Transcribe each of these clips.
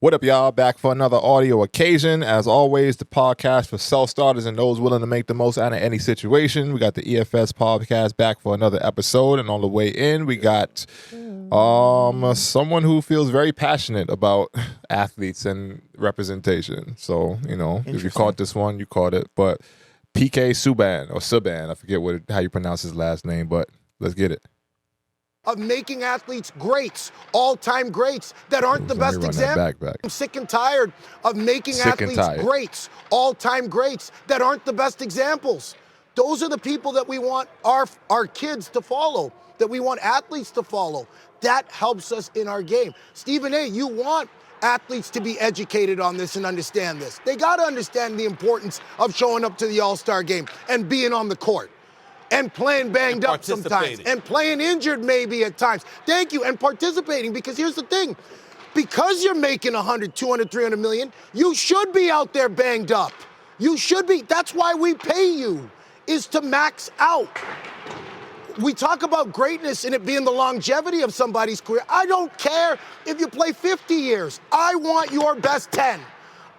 What up, y'all? Back for another audio occasion. As always, the podcast for self-starters and those willing to make the most out of any situation. We got the EFS Podcast back for another episode. And on the way in, we got someone who feels very passionate about athletes and representation. So, you know, if you caught this one, you caught it. But PK Subban, I forget how you pronounce his last name, but let's get it. Of making athletes greats, all-time greats that aren't the best example. I'm sick and tired of making athletes greats, all-time greats that aren't the best examples. Those are the people that we want our kids to follow, that we want athletes to follow. That helps us in our game. Stephen A., you want athletes to be educated on this and understand this. They got to understand the importance of showing up to the All-Star game and being on the court. And playing banged up sometimes. And playing injured maybe at times. Thank you. And participating, because here's the thing. Because you're making 100, 200, 300 million, you should be out there banged up. You should be. That's why we pay you, is to max out. We talk about greatness and it being the longevity of somebody's career. I don't care if you play 50 years. I want your best 10.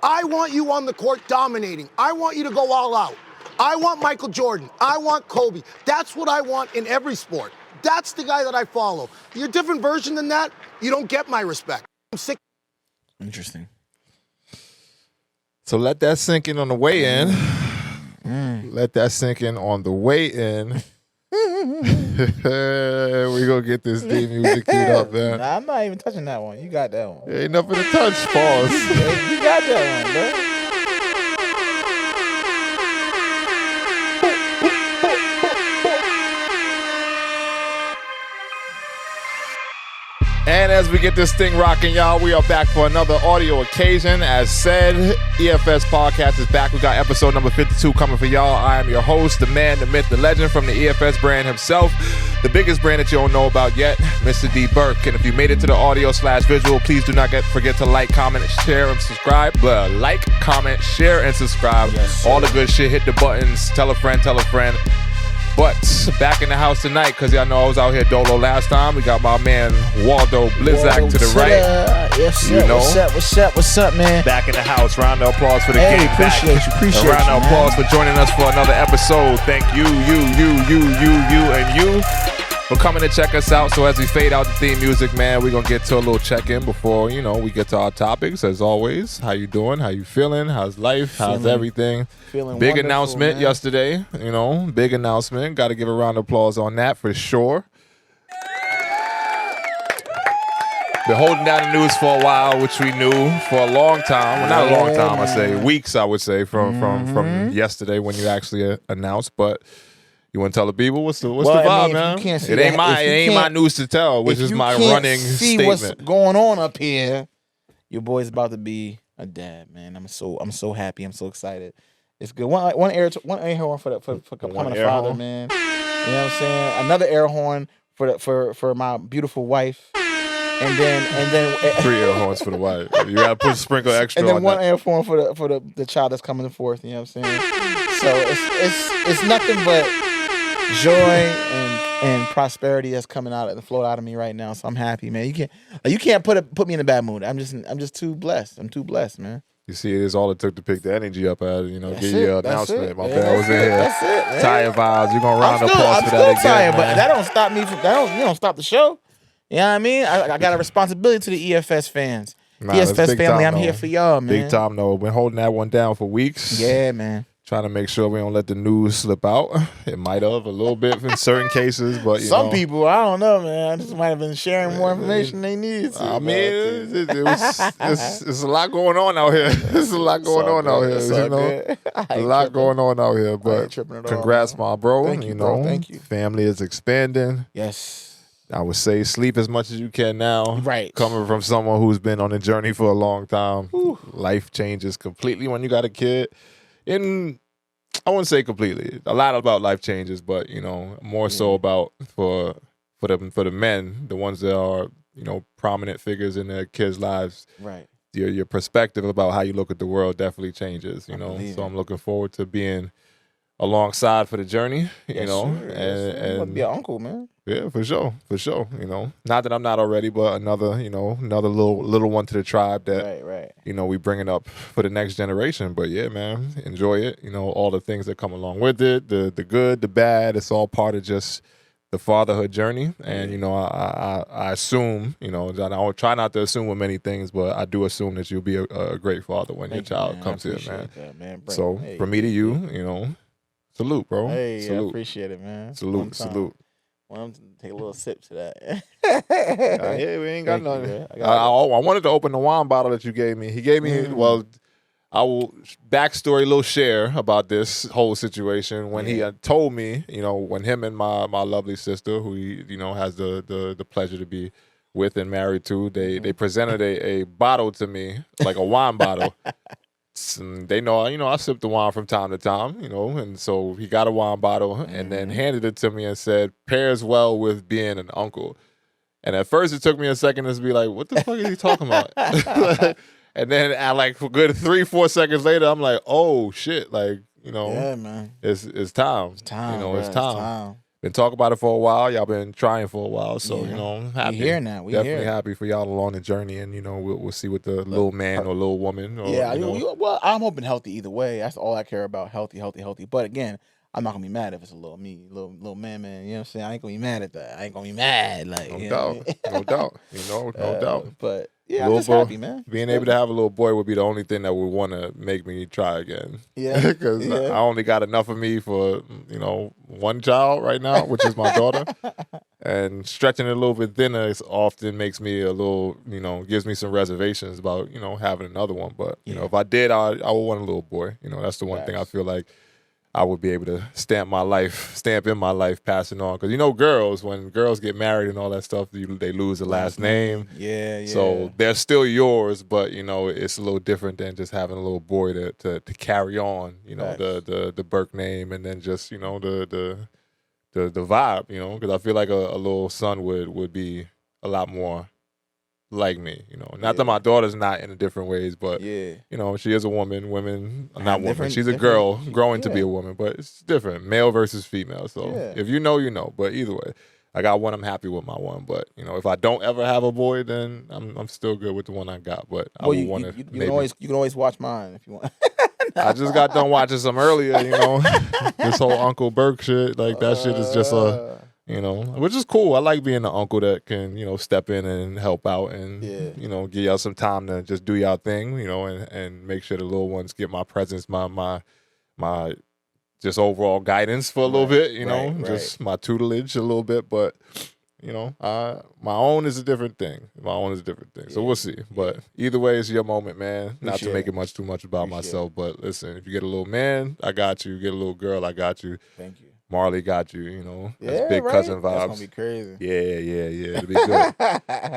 I want you on the court dominating. I want you to go all out. I want Michael Jordan. I want Kobe. That's what I want in every sport. That's the guy that I follow. You're a different version than that, you don't get my respect. I'm sick. Interesting. So let that sink in on the way in. Let that sink in on the way in. We're going to get this theme music queued up, man. Nah, I'm not even touching that one. You got that one. Ain't nothing to touch, pause. You got that one, bro. And as we get this thing rocking, y'all, we are back for another audio occasion. As said, EFS Podcast is back. We got episode number 52 coming for y'all. I am your host, the man, the myth, the legend from the EFS brand himself, the biggest brand that you don't know about yet, Mr. D Burke. And if you made it to the audio/visual, please do not forget to like, comment, share, and subscribe. Like, comment, share, and subscribe. Yes, all the good shit. Hit the buttons. Tell a friend, tell a friend. But back in the house tonight, because y'all know I was out here dolo last time. We got my man Waldo Black to the right. Yes, sir. You know, What's up, man? Back in the house. Round of applause for the game. Appreciate you. Round of applause for joining us for another episode. Thank you, and you for coming to check us out. So as we fade out the theme music, man, we're going to get to a little check-in before, you know, we get to our topics. As always, how you doing? How you feeling? How's life? How's everything? Big announcement, man. Yesterday, you know, big announcement. Got to give a round of applause on that for sure. Been holding down the news for a while, which we knew for a long time. Well, not a long time, I say. Weeks, I would say, from yesterday when you actually announced. But you want to tell the people what's the vibe, man? It ain't my news to tell, which is my running statement. What's going on up here? Your boy's about to be a dad, man. I'm so happy. I'm so excited. It's good. One air horn for becoming a father, man. You know what I'm saying? Another air horn for my beautiful wife. And then 3 air horns for the wife. You gotta put a sprinkle extra on that. And then one air horn for the child that's coming forth. You know what I'm saying? So it's nothing but joy and prosperity that's coming out and flow out of me right now. So I'm happy, man. You can't put me in a bad mood. I'm just too blessed. I'm too blessed, man. You see, it is all it took to pick the energy up out of, you know, That's get your announcement. My bad, I was in here. That's it, man. Tired vibes. You're gonna round of applause for that again. I'm still tired, but that don't stop me from you don't stop the show. You know what I mean? I got a responsibility to the EFS fans. EFS family, I'm here for y'all, man. Big time, though. Been holding that one down for weeks. Yeah, man. Trying to make sure we don't let the news slip out. It might have a little bit in certain cases, but some people, I don't know, man. I just might have been sharing more information they need to. I mean, it's a lot going on out here. There's a lot going on out here. You know, a lot going on out here. But congrats, my bro. Thank you, bro. Thank you. Family is expanding. Yes. I would say sleep as much as you can now. Right. Coming from someone who's been on a journey for a long time. Life changes completely when you got a kid. And I wouldn't say completely. A lot about life changes, but you know, more so about for the men, the ones that are, you know, prominent figures in their kids' lives. Right. Your perspective about how you look at the world definitely changes. You know, so I'm looking forward to being alongside for the journey. You know, and be an uncle, man. Yeah, for sure. You know, not that I'm not already, but another little one to the tribe that, right. You know, we bring it up for the next generation. But yeah, man, enjoy it. You know, all the things that come along with it, the good, the bad. It's all part of just the fatherhood journey. And you know, I assume, you know, I will try not to assume with many things, but I do assume that you'll be a great father when your child comes here, man. That, man. So from me to you, you know, salute, bro. Hey, salute. I appreciate it, man. Salute. Want to take a little sip to that. Yeah, we ain't got nothing. I wanted to open the wine bottle that you gave me. He gave me, well, I will backstory, little share about this whole situation. When he told me, you know, when him and my lovely sister, who he, you know, has the pleasure to be with and married to, they presented a bottle to me, like a wine bottle. They know, you know, I sip the wine from time to time, you know, and so he got a wine bottle and then handed it to me and said, pairs well with being an uncle. And at first it took me a second to be like, what the fuck is he talking about? And then at like a good 3-4 seconds later, I'm like, oh shit, like, you know, man. It's time. It's time. You know, bro, it's time. Been talking about it for a while. Y'all been trying for a while, so you know, I'm happy. We here now. Definitely happy for y'all along the journey, and you know, we'll see what the little man or little woman. Or, well, I'm hoping healthy either way. That's all I care about. Healthy. But again, I'm not gonna be mad if it's a little me, little man. You know what I'm saying? I ain't gonna be mad at that. I ain't gonna be mad. Like no doubt. You know, no doubt. But yeah, I'm just happy, man. Being able to have a little boy would be the only thing that would want to make me try again. Yeah, because I only got enough of me for, you know, one child right now, which is my daughter. And stretching it a little bit thinner often makes me a little, you know, gives me some reservations about, you know, having another one. But you know, if I did, I would want a little boy. You know, that's the one thing I feel like I would be able to stamp in my life, passing on. Because, you know, when girls get married and all that stuff, they lose the last name. Yeah. So they're still yours, but, you know, it's a little different than just having a little boy to carry on, you know, the Burke name, and then just, you know, the vibe, you know, because I feel like a little son would be a lot more like me, you know. Not that my daughter's not in different ways, but you know, she is a woman. Women, not woman. She's a girl growing to be a woman, but it's different, male versus female. So if you know, you know. But either way, I got one. I'm happy with my one. But you know, if I don't ever have a boy, then I'm still good with the one I got. But I would want to. You can always watch mine if you want. I just got done watching some earlier. You know, this whole Uncle Burke shit. Like that shit is just you know, which is cool. I like being the uncle that can, you know, step in and help out and, you know, give y'all some time to just do y'all thing, you know, and make sure the little ones get my presence, my just overall guidance for a little bit, you know, just my tutelage a little bit. But, you know, my own is a different thing. So we'll see. But either way, it's your moment, man. Not to make it too much about myself, but listen, if you get a little man, I got you. Get a little girl, I got you. Thank you. Marley got you, you know. That's big cousin vibes. That's gonna be crazy. Yeah. It'll be good.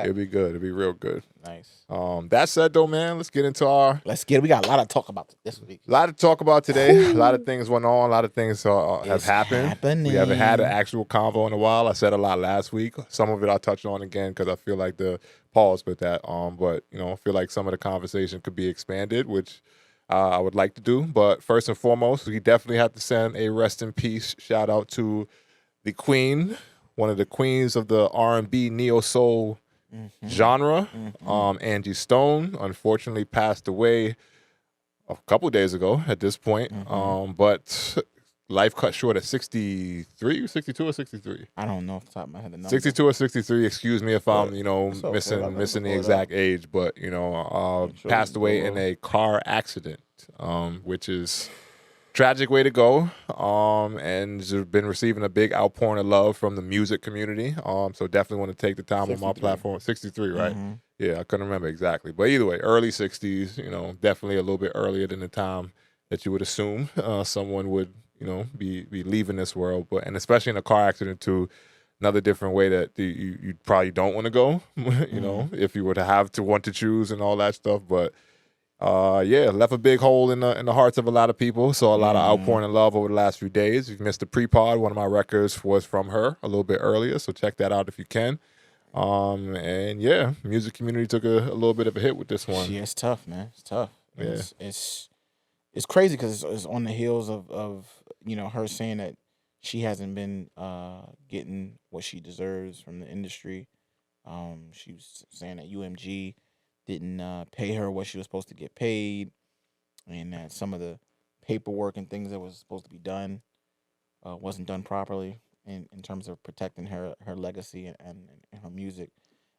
It'll be good. It'll be real good. Nice. That said, though, man, let's get into we got a lot to talk about this week. A lot to talk about today. A lot of things went on. A lot of things have happened. We haven't had an actual convo in a while. I said a lot last week. Some of it I'll touch on again because I feel like the pause with that. But, you know, I feel like some of the conversation could be expanded, which I would like to do. But first and foremost, we definitely have to send a rest in peace shout out to the queen, one of the queens of the R&B neo-soul genre, Angie Stone. Unfortunately passed away a couple days ago at this point. But life cut short at 63, 62 or 63? I don't know off the top of my head the number. 62 or 63. Excuse me if I'm, you know, missing the exact age, but, you know, passed away in a car accident, which is tragic way to go, and has been receiving a big outpouring of love from the music community. So definitely want to take the time on my platform. 63, right? Yeah, I couldn't remember exactly. But either way, early 60s, you know, definitely a little bit earlier than the time that you would assume someone would, you know, be leaving this world, and especially in a car accident too, another different way that you probably don't want to go, you know, if you were to want to choose and all that stuff. But left a big hole in the hearts of a lot of people. So a lot of outpouring of love over the last few days. If you missed the pre-pod, one of my records was from her a little bit earlier, so check that out if you can. And yeah, music community took a little bit of a hit with this one. Yeah, it's tough, man. It's tough. Yeah. It's crazy because it's on the heels of you know, her saying that she hasn't been getting what she deserves from the industry. She was saying that UMG didn't pay her what she was supposed to get paid, and that some of the paperwork and things that was supposed to be done wasn't done properly in terms of protecting her legacy and her music.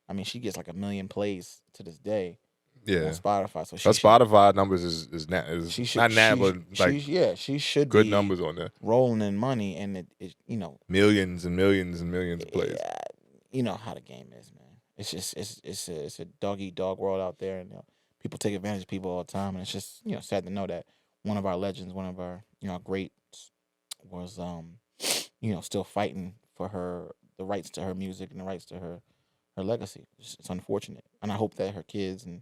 I mean, she gets like 1 million plays to this day. Yeah, on Spotify. So her Spotify numbers is not but like she should good be numbers on there, rolling in money, and it millions and millions and millions of plays. You know how the game is, man. It's just it's a dog eat dog world out there, and people take advantage of people all the time, and it's just sad to know that one of our legends, one of our greats, was still fighting for the rights to her music and the rights to her legacy. It's unfortunate, and I hope that her kids and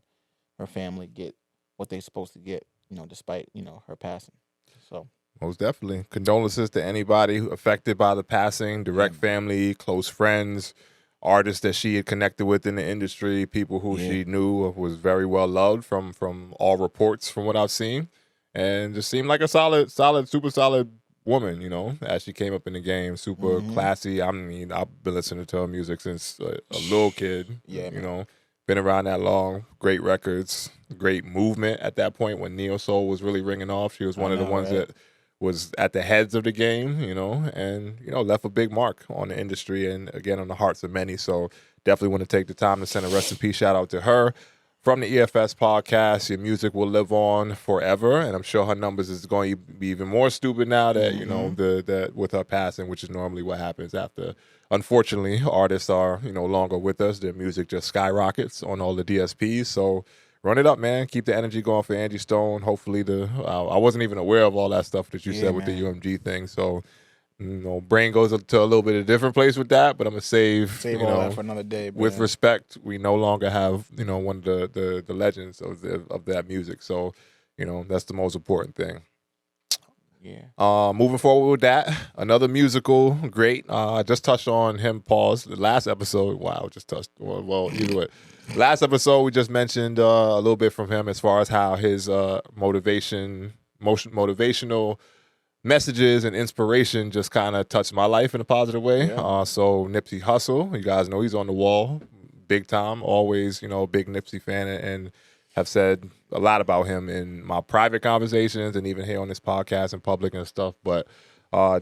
her family get what they're supposed to get, despite her passing. So most definitely, condolences to anybody affected by the passing, direct family, close friends, artists that she had connected with in the industry, people who she knew was very well loved from all reports from what I've seen, and just seemed like a solid, super solid woman, as she came up in the game, super classy. I mean, I've been listening to her music since a little kid, been around that long, great records, great movement at that point when Neo Soul was really ringing off. She was one of the ones that was at the heads of the game, and, left a big mark on the industry and, again, on the hearts of many. So definitely want to take the time to send a rest in peace shout out to her. From the EFS podcast, your music will live on forever, and I'm sure her numbers is going to be even more stupid now that, that with her passing, which is normally what happens after, unfortunately, artists are, no longer with us. Their music just skyrockets on all the DSPs. So run it up, man. Keep the energy going for Angie Stone. Hopefully I wasn't even aware of all that stuff that you said with the UMG thing. So, brain goes to a little bit of a different place with that, but I'm going to save all that for another day. Man. With respect, we no longer have, one of the legends of that music. So, that's the most important thing. Yeah. Moving forward with that, another musical great. I just touched on him, the last episode. Wow, just touched. Well, either way. Last episode, we just mentioned a little bit from him as far as how his motivational messages and inspiration just kind of touched my life in a positive way. Yeah. So Nipsey Hussle, you guys know he's on the wall, big time. Always, big Nipsey fan, and have said a lot about him in my private conversations and even here on this podcast in public and stuff. But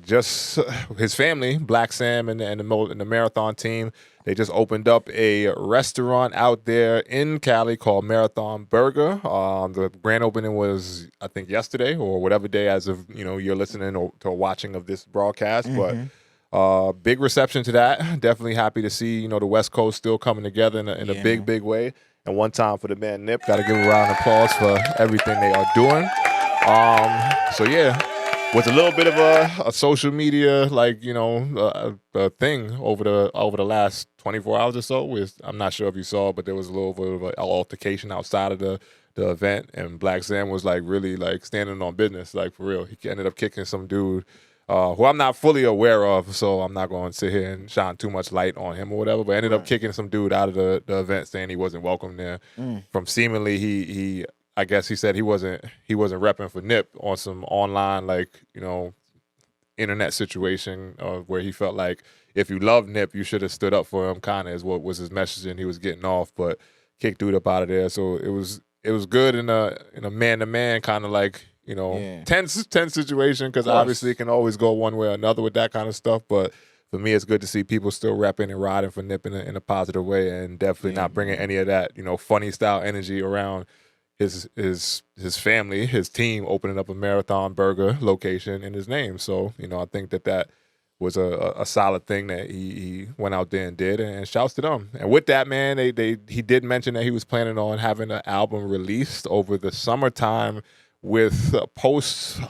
just his family, Blacc Sam and the Marathon team, they just opened up a restaurant out there in Cali called Marathon Burger. The grand opening was, I think, yesterday or whatever day as of, you're listening or watching of this broadcast. But big reception to that. Definitely happy to see, the West Coast still coming together in a big way. And one time for the man Nip. Got to give a round of applause for everything they are doing. Was a little bit of a social media a thing over the last 24 hours or so. I'm not sure if you saw, but there was a little bit of an altercation outside of the event, and Blacc Sam was really standing on business, for real. He ended up kicking some dude who I'm not fully aware of, so I'm not going to sit here and shine too much light on him or whatever, but ended up kicking some dude out of the event, saying he wasn't welcome there. From seemingly he I guess he said he wasn't repping for Nip on some online internet situation where he felt like if you love Nip, you should have stood up for him, kind of is what was his message, and he was getting off, but kicked dude up out of there. So it was good in a man-to-man kind of tense situation, because obviously it can always go one way or another with that kind of stuff. But for me, it's good to see people still repping and riding for Nip in a positive way, and definitely not bringing any of that funny style energy around his family, his team opening up a Marathon Burger location in his name. So I think that was a solid thing that he went out there and did, and shouts to them. And with that, man, he did mention that he was planning on having an album released over the summertime with how's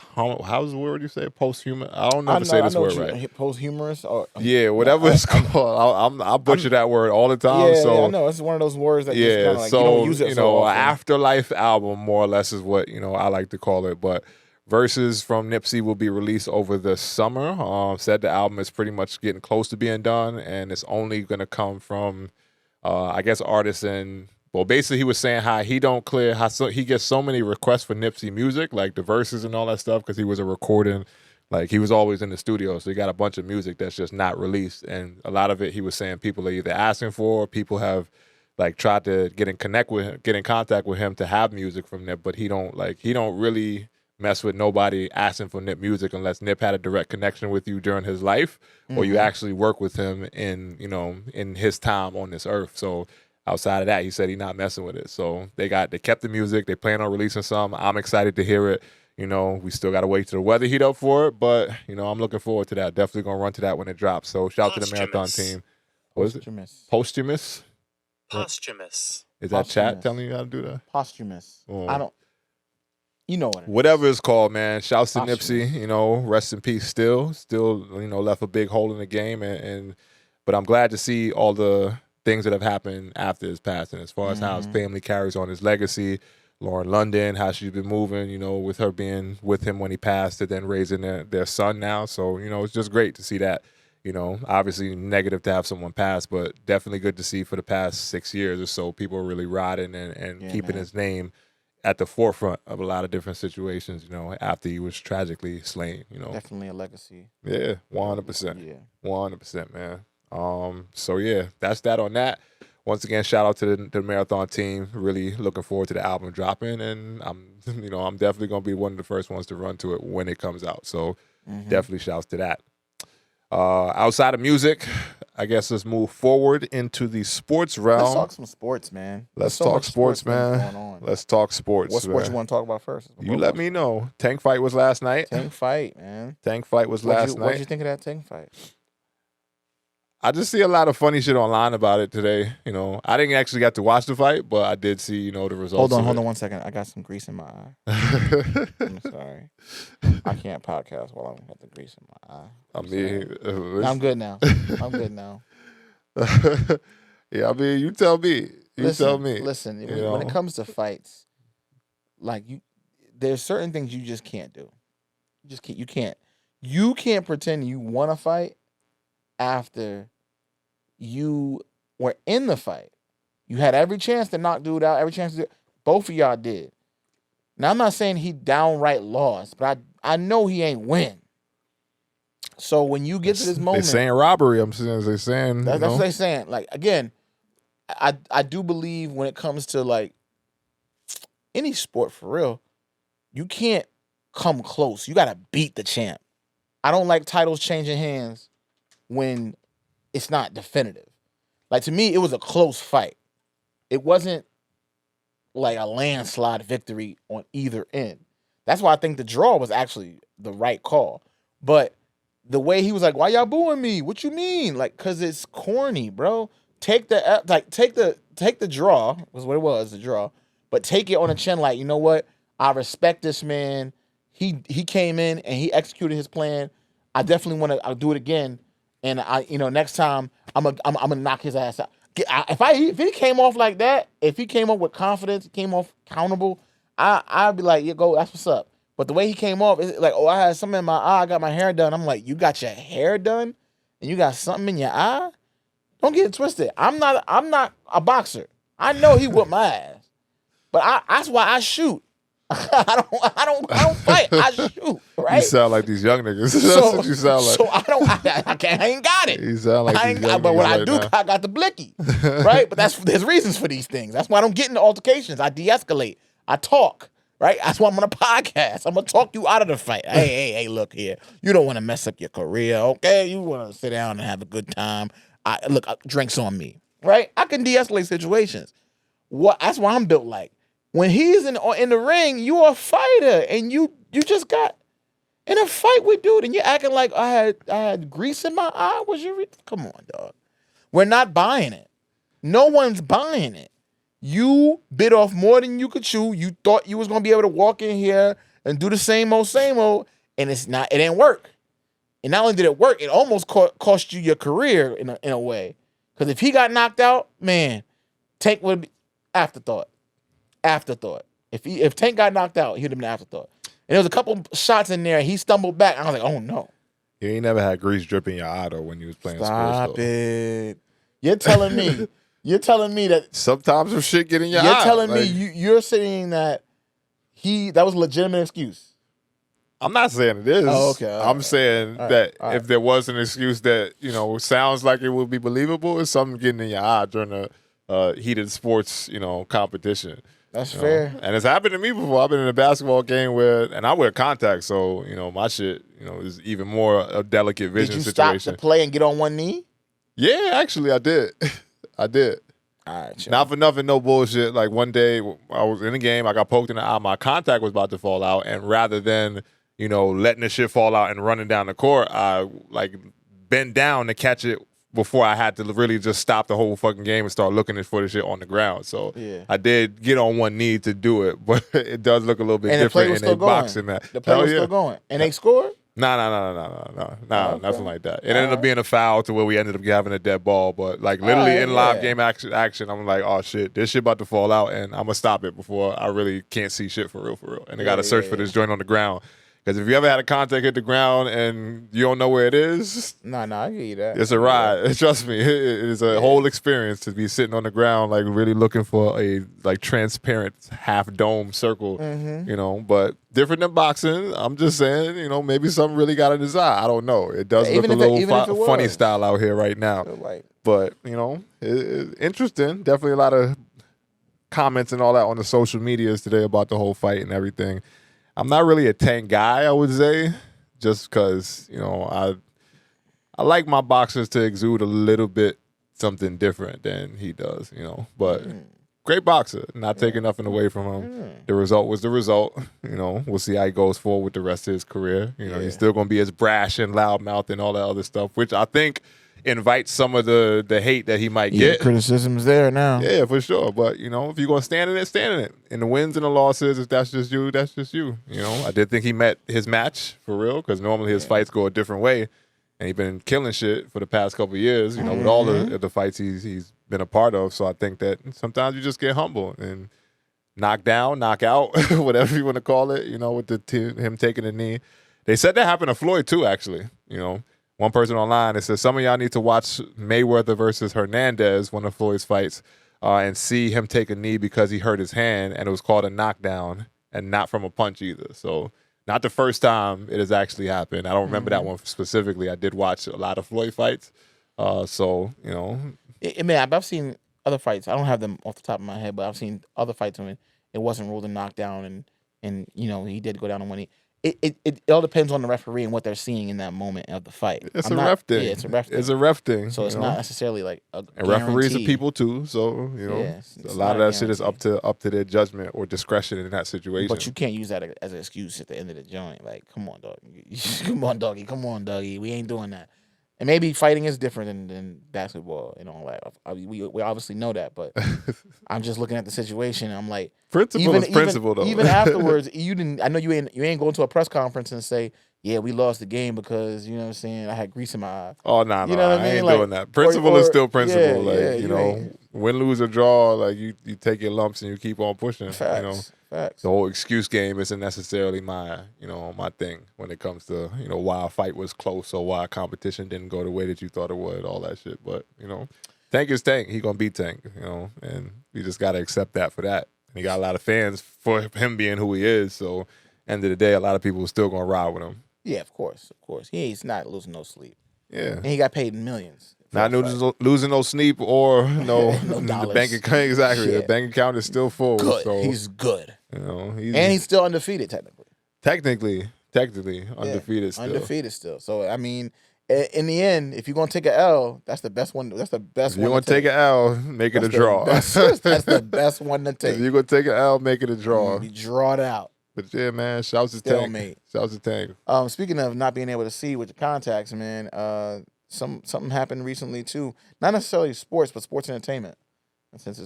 the word you say? Post-human? I don't know if to say this word right. Post-humorous? Whatever it's called. I butcher that word all the time. I know. It's one of those words that just kind of you don't use it so often. Afterlife album, more or less, is what I like to call it. But verses from Nipsey will be released over the summer. Said the album is pretty much getting close to being done, and it's only going to come from, I guess, artists and... Well, basically, he was saying how he gets so many requests for Nipsey music, like the verses and all that stuff, because he was a recording Like, he was always in the studio, so he got a bunch of music that's just not released. And a lot of it, he was saying people are either asking for, people have like tried to get in contact with him to have music from Nip, but he don't really mess with nobody asking for Nip music unless Nip had a direct connection with you during his life, or you actually work with him in his time on this earth. So outside of that, he said he's not messing with it. So they kept the music. They plan on releasing some. I'm excited to hear it. We still got to wait till the weather heat up for it, but, I'm looking forward to that. Definitely going to run to that when it drops. So shout out to the Marathon team. What is it? Posthumous? Posthumous. Is that chat telling you how to do that? Posthumous. I don't. You know what it Whatever it's called, man. Shouts to Nipsey, rest in peace still, left a big hole in the game. But I'm glad to see all the things that have happened after his passing, as far as how his family carries on his legacy. Lauren London, how she's been moving, with her being with him when he passed and then raising their son now. So, it's just great to see that. Obviously negative to have someone pass, but definitely good to see for the past 6 years or so, people are really riding and keeping his name at the forefront of a lot of different situations, after he was tragically slain, Definitely a legacy. Yeah, 100%. Yeah. 100%, man. So, yeah, that's that on that. Once again, shout out to the Marathon team. Really looking forward to the album dropping, and I'm definitely gonna be one of the first ones to run to it when it comes out. So definitely shouts to that. Outside of music, I guess let's move forward into the sports realm. Let's talk some sports, man. Let's talk sports, man. Let's talk sports. What sports you want to talk about first? You let me know. Tank fight was last night. Tank fight, man. Tank fight was last night. What did you think of that Tank fight? I just see a lot of funny shit online about it today. I didn't actually get to watch the fight, but I did see, the results. Hold on 1 second. I got some grease in my eye. I'm sorry. I can't podcast while I got the grease in my eye. I'm good now. Yeah, you tell me. Tell me. Listen, when it comes to fights, there's certain things you just can't do. You can't pretend you want to fight after you were in the fight. You had every chance to knock dude out, every chance to do it. Both of y'all did. Now, I'm not saying he downright lost, but I know he ain't win. So when you get to this moment... They're saying robbery. They're saying... That's what they're saying. Again, I do believe when it comes to, any sport for real, you can't come close. You got to beat the champ. I don't like titles changing hands when it's not definitive. To me, it was a close fight. It wasn't like a landslide victory on either end. That's why I think the draw was actually the right call. But the way he was like, "Why y'all booing me? What you mean?" Cause it's corny, bro. Take the draw was what it was, the draw. But take it on the chin, you know what? I respect this man. He came in and he executed his plan. I definitely want to. I'll do it again. And next time I'm gonna knock his ass out. If he came off like that, if he came up with confidence, came off accountable, I'd be like, yeah, go. That's what's up. But the way he came off, it's like, I had something in my eye. I got my hair done. I'm like, you got your hair done, and you got something in your eye. Don't get it twisted. I'm not a boxer. I know he whooped my ass, but that's why I shoot. I don't fight. I shoot. Right? You sound like these young niggas. That's what you sound like. So I ain't got it. You sound like these young but what niggas I do, I got the blicky. Right? But there's reasons for these things. That's why I don't get into altercations. I de-escalate. I talk. Right? That's why I'm on a podcast. I'm gonna talk you out of the fight. Hey, look here. You don't want to mess up your career, okay? You want to sit down and have a good time. Drinks on me. Right? I can de-escalate situations. That's why I'm built like. When he's in the ring, you are a fighter, and you just got in a fight with dude, and you're acting like I had grease in my eye. Come on, dog. We're not buying it. No one's buying it. You bit off more than you could chew. You thought you was gonna be able to walk in here and do the same old, and it's not. It didn't work. And not only did it work, it almost cost you your career in a way. Because if he got knocked out, man, Tank would be afterthought. If Tank got knocked out, he'd have been afterthought. And there was a couple shots in there. He stumbled back. I was like, oh no. You ain't never had grease dripping your eye though when you was playing sports. Stop it. You're telling me that sometimes some shit get in your eye. You're telling me you're saying that that was a legitimate excuse. I'm not saying it is. Oh, okay. I'm saying that if there was an excuse that, sounds like it would be believable, it's something getting in your eye during a heated sports, competition. That's fair. And it's happened to me before. I've been in a basketball game and I wear contacts, so, my shit, is even more a delicate vision situation. Did you stop the play and get on one knee? Yeah, actually, I did. I did. All right, not for nothing, no bullshit. Like one day I was in the game, I got poked in the eye, my contact was about to fall out, and rather than letting the shit fall out and running down the court, I bent down to catch it before I had to really just stop the whole fucking game and start looking for the shit on the ground. So I did get on one knee to do it, but it does look a little bit different in a boxing match. The play was still going, and they scored. No, nothing like that. It ended up being a foul to where we ended up having a dead ball, but literally in live game action, I'm like, oh shit, this shit about to fall out, and I'm gonna stop it before I really can't see shit for real. And I gotta search for this joint on the ground. Because if you ever had a contact hit the ground and you don't know where it is, I get you that. It's a ride. Trust me, it is a whole experience to be sitting on the ground, really looking for a transparent half dome circle. But different than boxing. I'm just saying, maybe something really got in his eye. I don't know. It does look a little funny style out here right now. But it's interesting. Definitely a lot of comments and all that on the social medias today about the whole fight and everything. I'm not really a Tank guy, I would say, just because, I like my boxers to exude a little bit something different than he does, But great boxer, not taking nothing away from him. The result was the result. We'll see how he goes forward with the rest of his career. He's still going to be as brash and loudmouth and all that other stuff, which I think invites some of the hate that he might get. Criticism's there now. Yeah, for sure. But, if you're going to stand in it, stand in it. And the wins and the losses, if that's just you, that's just you. I did think he met his match for real, because normally his fights go a different way. And he's been killing shit for the past couple of years, with all the fights he's been a part of. So I think that sometimes you just get humble and knock down, knock out, whatever you want to call it, with him taking a knee. They said that happened to Floyd too, actually, One person online, it says, some of y'all need to watch Mayweather versus Hernandez, one of Floyd's fights, and see him take a knee because he hurt his hand, and it was called a knockdown and not from a punch either. So not the first time it has actually happened. I don't remember that one specifically. I did watch a lot of Floyd fights. I've seen other fights. I don't have them off the top of my head, but I've seen other fights when it wasn't ruled a knockdown, and he did go down on one knee. It all depends on the referee and what they're seeing in that moment of the fight. It's a ref thing. Yeah, it's a ref thing. It's a ref thing. So it's not necessarily like a and referees are people too. So a lot of that shit is up to their judgment or discretion in that situation. But you can't use that as an excuse at the end of the joint. Like, come on, dog. Come on, doggy. We ain't doing that. And maybe fighting is different than basketball, we obviously know that, but I'm just looking at the situation. And I'm like, principle is principle, though. Even afterwards, you didn't. I know you ain't going to a press conference and say, yeah, we lost the game because I had grease in my eye. Oh no, I ain't doing that. Principle is still principle. Win, lose, or draw. You take your lumps and you keep on pushing. Facts. The whole excuse game isn't necessarily my thing when it comes to why a fight was close or why a competition didn't go the way that you thought it would, all that shit. But Tank is Tank. He gonna beat Tank. And you just gotta accept that for that. And he got a lot of fans for him being who he is. So end of the day, a lot of people are still gonna ride with him. Yeah, of course. He's not losing no sleep. Yeah, and he got paid millions. Not losing no sleep or no the bank account. Exactly, the bank account is still full. Good. So, he's good. He's still undefeated technically. Technically undefeated still. Undefeated still. So I mean, in the end, if you're gonna take an L, that's the best one. That's the best one. You're gonna take an L, make it a draw. That's the best one to take. If you're gonna take an L, make it a draw. You draw it out. But yeah, man, shouts to Tank. Shouts to Tank. Speaking of not being able to see with the contacts, man, something happened recently too. Not necessarily sports, but sports entertainment. And since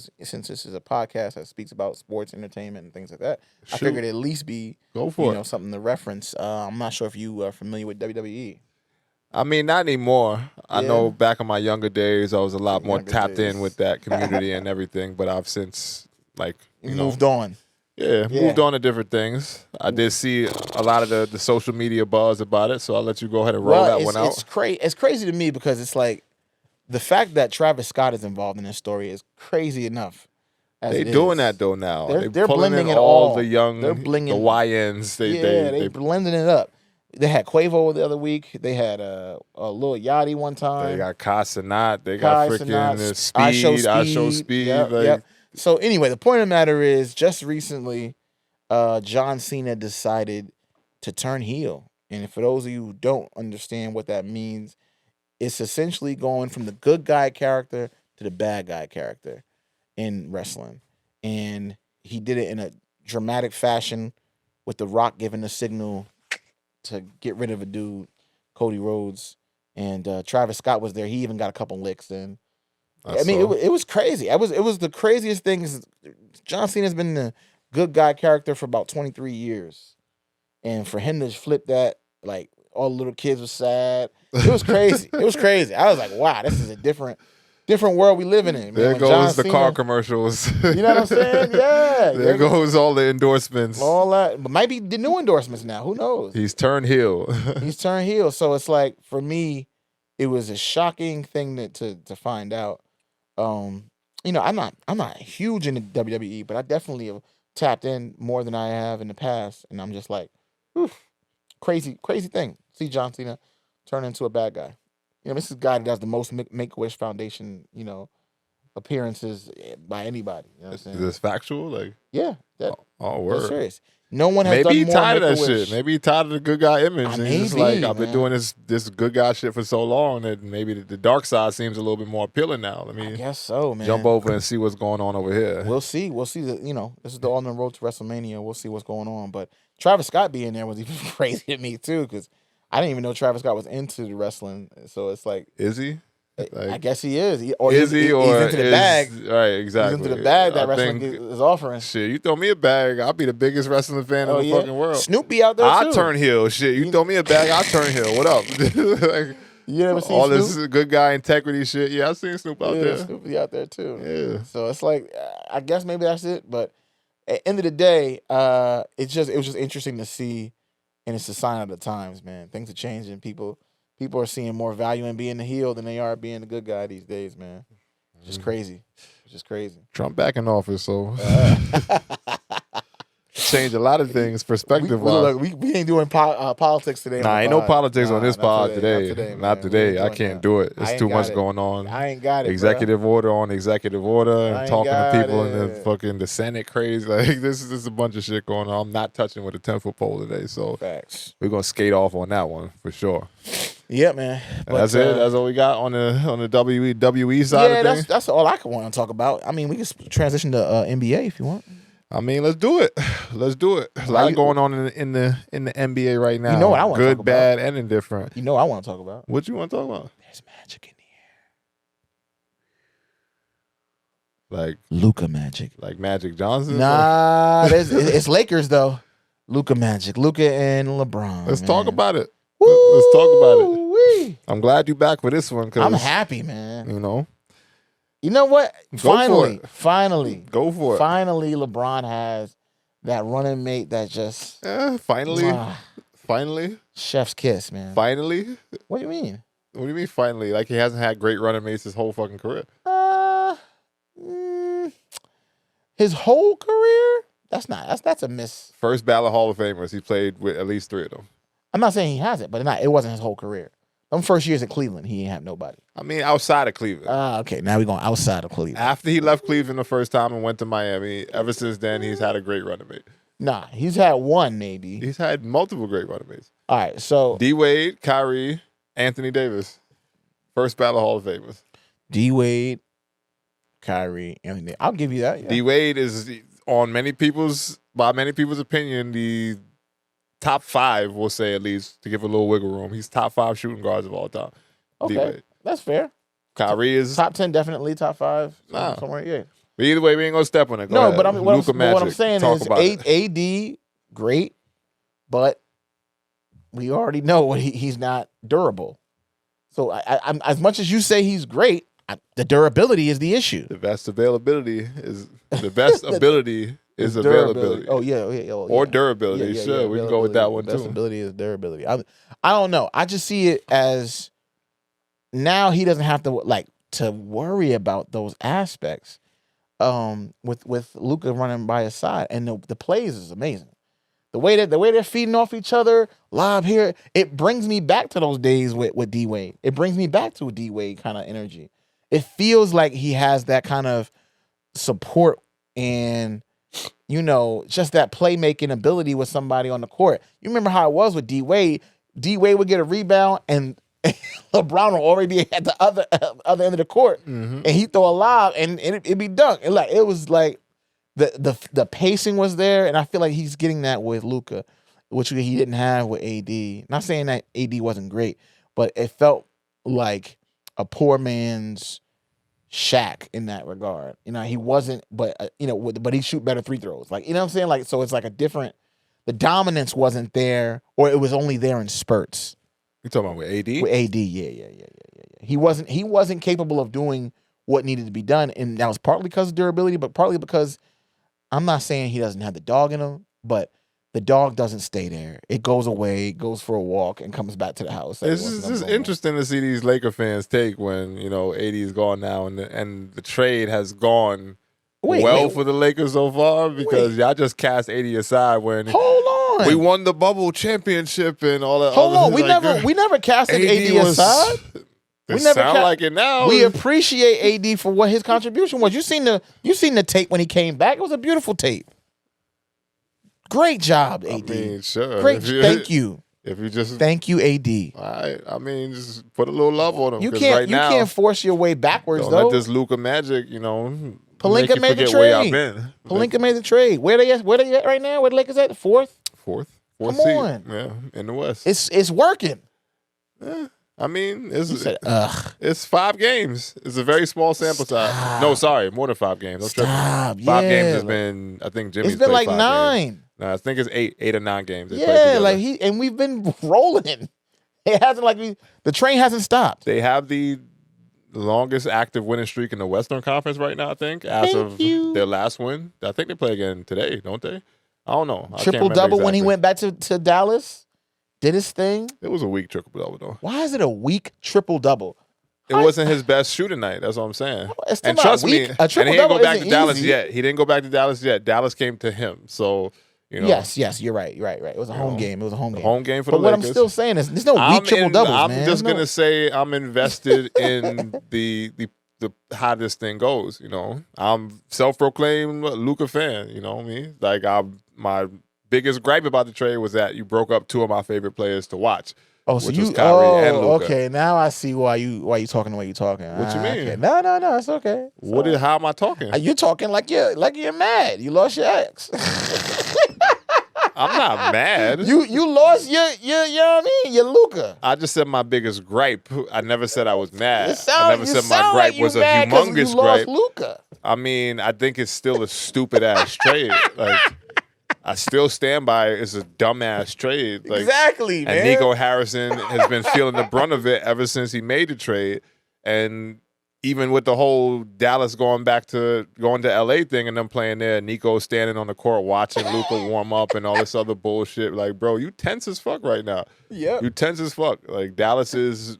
this is a podcast that speaks about sports entertainment and things like that, I figured at least be something to reference. I'm not sure if you are familiar with WWE. I mean, not anymore. I know back in my younger days, I was a lot more tapped in with that community and everything. But I've since moved on. Yeah, moved on to different things. I did see a lot of the social media buzz about it, so I'll let you go ahead and roll that one out. It's crazy to me because it's like the fact that Travis Scott is involved in this story is crazy enough. They doing that though now. They're pulling blending in it all the young, they're blending, the YNs. They blending it up. They had Quavo the other week. They had a Lil Yachty one time. They got Kai Cenat. They got freaking Speed. I Show Speed. Yep. So anyway, the point of the matter is, just recently, John Cena decided to turn heel. And for those of you who don't understand what that means, it's essentially going from the good guy character to the bad guy character in wrestling. And he did it in a dramatic fashion with The Rock giving the signal to get rid of a dude, Cody Rhodes, and Travis Scott was there. He even got a couple licks in. It was crazy. It was the craziest thing. John Cena's been the good guy character for about 23 years. And for him to flip that, like, all the little kids were sad. It was crazy. It was crazy. I was like, wow, this is a different world we living in. There goes the car commercials. You know what I'm saying? Yeah. There goes all the endorsements. All that. But might be the new endorsements now. Who knows? He's turned heel. He's turned heel. So it's like, for me, it was a shocking thing to find out. I'm not huge in the WWE, but I definitely have tapped in more than I have in the past. And I'm just like, crazy thing. See John Cena turn into a bad guy. This is a guy that does the most Make-A-Wish Foundation, appearances by anybody. You know what I'm saying? Is this factual? Like, yeah. Word. That's serious. No one has Maybe done he more tired of that Make-A-Wish. shit. Maybe he tired of the good guy image. And he's just like, I've been man. doing this good guy shit for so long that maybe the dark side seems a little bit more appealing now. I guess so, man. Jump over and see what's going on over here. We'll see. This is the on the road to WrestleMania. We'll see what's going on. But Travis Scott being there was even crazy to me too, because I didn't even know Travis Scott was into the wrestling. So it's like, is he? I guess he is. He's into the bag. Right, exactly. He's into the bag that wrestling is offering. Shit, you throw me a bag, I'll be the biggest wrestling fan in the fucking world. Snoop be out there too. I turn heel. Shit, you throw me a bag, I turn heel. What up? Like, you ever seen all Snoop? this good guy integrity shit? Yeah, I've seen Snoop out there. Snoop be out there too. Yeah. So it's like, I guess maybe that's it. But at the end of the day, it was just interesting to see, and it's a sign of the times, man. Things are changing. People are seeing more value in being the heel than they are being the good guy these days, man. Just crazy. It's just crazy. Trump back in office, so change a lot of things perspective-wise. We ain't doing politics today. Nah, ain't no politics on this pod today. Not today. I can't do it. It's too much going on. I ain't got it. Executive order on executive order, and talking to people in the Senate crazy. Like this is a bunch of shit going on. I'm not touching with a 10-foot pole today, so facts. We're gonna skate off on that one for sure. Yeah, man. But that's it. That's all we got on the WWE side of things. That's all I want to talk about. I mean, we can transition to NBA if you want. I mean, let's do it. Let's do it. A lot going on in the NBA right now. You know what I want to talk about? Good, bad, and indifferent. You know what I want to talk about? What you want to talk about? There's magic in the air. Like Luka magic. Like Magic Johnson? Nah, it's Lakers though. Luka magic. Luka and LeBron. Let's talk about it. Let's talk about it. I'm glad you're back for this one. I'm happy, man. You know what? Finally. Go for it. Finally, LeBron has that running mate that just... Finally? Chef's kiss, man. Finally? What do you mean? What do you mean finally? Like he hasn't had great running mates his whole fucking career? His whole career? That's a miss. First ballot Hall of Famers. He played with at least 3 of them. I'm not saying he hasn't, but it wasn't his whole career. Them first years at Cleveland, he ain't have nobody. I mean, outside of Cleveland. Okay, now we're going outside of Cleveland. After he left Cleveland the first time and went to Miami, ever since then, he's had a great running mate. Nah, he's had one maybe. He's had multiple great running mates. All right, so... D-Wade, Kyrie, Anthony Davis. First ballot Hall of Famers. D-Wade, Kyrie, Anthony. I'll give you that. Yeah. D-Wade is, by many people's opinion, the top 5, we'll say at least, to give a little wiggle room. He's top 5 shooting guards of all time. Okay, D-Wade. That's fair. Kyrie is top 10, definitely top 5. Nah. Somewhere, yeah. But either way, we ain't gonna step on it. No, but what I'm saying is AD, great, but we already know he's not durable. So I'm as much as you say he's great, the durability is the issue. The best availability is the best ability is availability. Oh yeah. Or durability. Sure, we can go with that one too. Best ability is durability. I don't know. I just see it as now he doesn't have to to worry about those aspects. with Luka running by his side, and the plays is amazing. The way they're feeding off each other, lob here, it brings me back to those days with D Wade. It brings me back to a D Wade kind of energy. It feels like he has that kind of support and, just that playmaking ability with somebody on the court. You remember how it was with D Wade? D Wade would get a rebound and LeBron will already be at the other end of the court, and he'd throw a lob and it'd be dunked. And it was like the pacing was there, and I feel like he's getting that with Luka, which he didn't have with AD. Not saying that AD wasn't great, but it felt like a poor man's Shaq in that regard. He wasn't, but he shoot better free throws. Like, you know what I'm saying? Like, so it's like the dominance wasn't there, or it was only there in spurts. You talking about with AD? With AD, yeah. He wasn't capable of doing what needed to be done, and that was partly because of durability, but partly because I'm not saying he doesn't have the dog in him, but the dog doesn't stay there. It goes away, goes for a walk, and comes back to the house. It's just interesting to see these Laker fans take when AD is gone now, and the trade has gone for the Lakers so far, because y'all just cast AD aside when hold on, we won the bubble championship and all that. Hold on, we never casted AD aside. We never sound like it now. We appreciate AD for what his contribution was. You seen the tape when he came back. It was a beautiful tape. Great job, AD. I mean, sure. Great. Thank you. Thank you, AD. All right. I mean, just put a little love on him. You can't force your way backwards, don't though. Let this Luka magic, Palinka made the trade. Palinka made the trade. Where they at right now? Where the Lakers at? Fourth Come seed. On. Yeah, in the West. It's working. Yeah. I mean, it's 5 games. It's a very small sample size. No, sorry, more than 5 games. Stop. 5 games has been, I think Jimmy's it's been like 5 9. Games. No, I think it's 8 or 9 games. And we've been rolling. It hasn't the train hasn't stopped. They have the longest active winning streak in the Western Conference right now, I think, as of their last win. I think they play again today, don't they? I don't know. Triple-double when he went back to Dallas? Did his thing? It was a weak triple-double, though. Why is it a weak triple-double? It wasn't his best shooting night. That's what I'm saying. And trust me, and he didn't go back to Dallas yet. He didn't go back to Dallas yet. Dallas came to him. So, Yes, you're right. It was a home game. It was a home game. Home game for the Lakers. But what I'm still saying is there's no weak triple-doubles, I'm man. just going to say I'm invested in the how this thing goes, I'm self-proclaimed Luka fan, you know what I mean? Like, my biggest gripe about the trade was that you broke up 2 of my favorite players to watch. Oh, so you Kyrie and Luka. Okay, now I see why you talking the way you're talking. What you mean? Okay. No, it's okay. How am I talking? You're talking like you're mad. You lost your ex. I'm not mad. You lost your you know what I mean? Your Luka. I just said my biggest gripe. I never said I was mad. I never said my gripe was a humongous gripe. Luka. I mean, I think it's still a stupid ass trade. Like, I still stand by it. It's a dumbass trade. Like, exactly, man. And Nico Harrison has been feeling the brunt of it ever since he made the trade. And even with the whole Dallas going to LA thing and them playing there, Nico standing on the court watching Luka warm up and all this other bullshit. Like, bro, you tense as fuck right now. Yeah. You tense as fuck. Like, Dallas is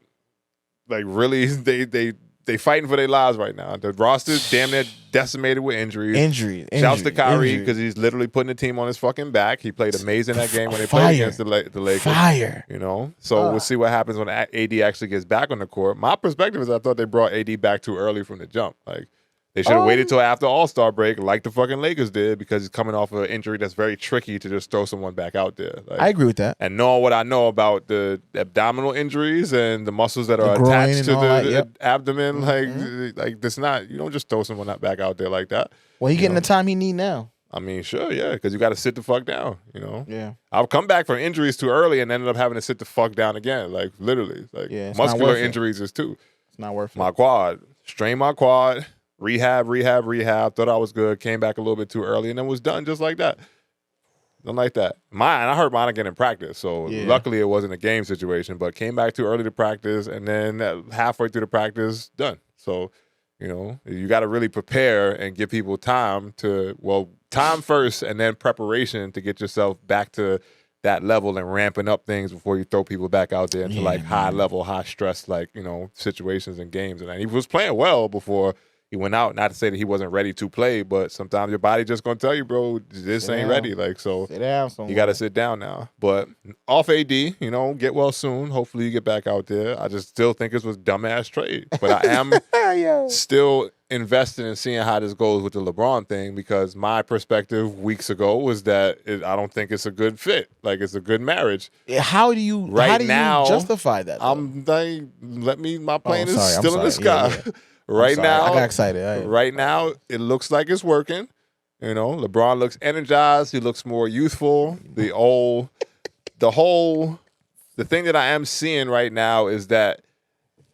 like really they fighting for their lives right now. The roster's damn near decimated with injuries. Shouts to Kyrie because he's literally putting the team on his fucking back. He played amazing that game when they played against the Lakers. Fire. So we'll see what happens when AD actually gets back on the court. My perspective is I thought they brought AD back too early from the jump. Like, they should have waited till after All-Star break like the fucking Lakers did, because he's coming off of an injury that's very tricky to just throw someone back out there. Like, I agree with that. And knowing what I know about the abdominal injuries and the muscles that are attached to the abdomen, like that's not, you don't just throw someone back out there like that. Well, he's getting the time he need now. I mean, sure, yeah, because you got to sit the fuck down, Yeah. I've come back from injuries too early and ended up having to sit the fuck down again, like literally. Like, muscular injuries is too. It's not worth it. My quad, strained my quad. Rehab. Thought I was good. Came back a little bit too early, and then was done just like that. Done like that. I heard mine again in practice, so luckily it wasn't a game situation. But came back too early to practice, and then halfway through the practice, done. So, you got to really prepare and give people time first, and then preparation to get yourself back to that level and ramping up things before you throw people back out there into high level, high stress, situations and games. And he was playing well before he went out. Not to say that he wasn't ready to play, but sometimes your body just gonna tell you, bro, this ain't ready. Like, so sit down you got to sit down now. But off AD, you know, get well soon. Hopefully you get back out there. I just still think it was dumbass trade, but I am still invested in seeing how this goes with the LeBron thing, because my perspective weeks ago was that I don't think it's a good fit. Like, it's a good marriage. How do you justify that? I'm like, my plane is still in the sky. Yeah. Right now, I got excited. Right now, it looks like it's working. You know, LeBron looks energized. He looks more youthful. The thing that I am seeing right now is that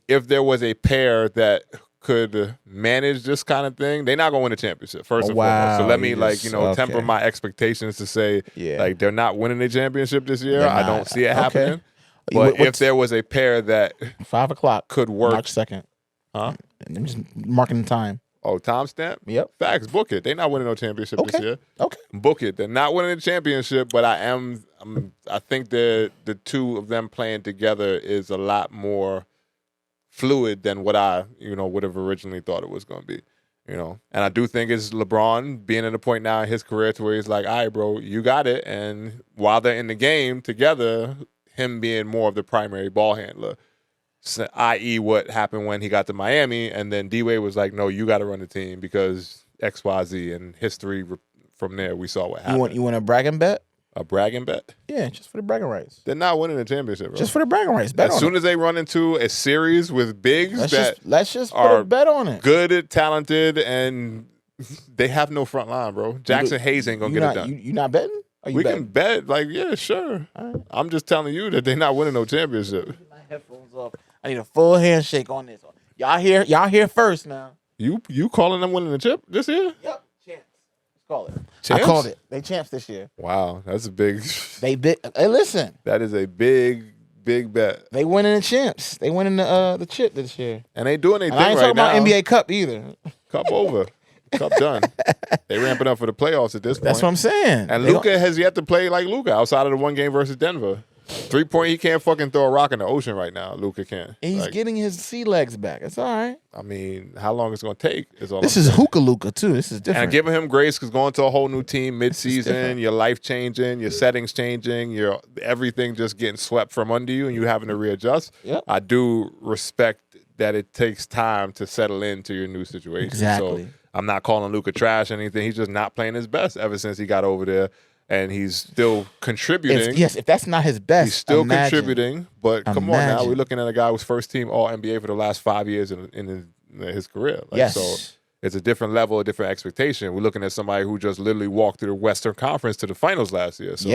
if there was a pair that could manage this kind of thing, they're not going to win a championship, first and foremost. So let me, temper my expectations to say, like, they're not winning a championship this year. I don't see it happening. But if there was a pair that 5 o'clock could work. March 2nd. Huh? I'm just marking the time. Oh, timestamp? Yep. Facts. Book it. They're not winning no championship this year. Okay. Book it. They're not winning the championship, but I think the two of them playing together is a lot more fluid than what I, would have originally thought it was going to be. And I do think it's LeBron being at a point now in his career to where he's like, all right, bro, you got it. And while they're in the game together, him being more of the primary ball handler, i.e. what happened when he got to Miami, and then D-Wade was like, no, you got to run the team because X, Y, Z, and history from there, we saw what happened. You want a bragging bet? A bragging bet? Yeah, just for the bragging rights. They're not winning the championship, bro. Just for the bragging rights. Bet as soon as they run into a series with bigs let's just put a bet on it. Good, talented, and they have no front line, bro. Jackson Hayes ain't going to get it done. You not betting? We can bet. Like, yeah, sure. Right. I'm just telling you that they're not winning no championship. My headphones off. I need a full handshake on this. Y'all here first now. You calling them winning the chip this year? Yep. Champs. Let's call it. Champs? I called it. They champs this year. Wow. That's a big. Hey, listen. That is a big bet. They winning the champs. They winning the chip this year. And they doing their thing I ain't right talking now. about NBA Cup either. Cup over. Cup done. They ramping up for the playoffs at this point. That's what I'm saying. And Luka has yet to play like Luka outside of the one game versus Denver. 3-point, he can't fucking throw a rock in the ocean right now. Luka can't. He's getting his sea legs back. It's all right. I mean, how long it's going to take is all. This is hookah Luka too. This is different. And giving him grace because going to a whole new team mid-season, your life changing, your settings changing, your everything just getting swept from under you, and you having to readjust. Yep. I do respect that it takes time to settle into your new situation. Exactly. So I'm not calling Luka trash or anything. He's just not playing his best ever since he got over there. And he's still contributing. If that's not his best, he's still contributing. But come on now, we're looking at a guy who's first team All NBA for the last 5 years in his career. So it's a different level, a different expectation. We're looking at somebody who just literally walked through the Western Conference to the finals last year. So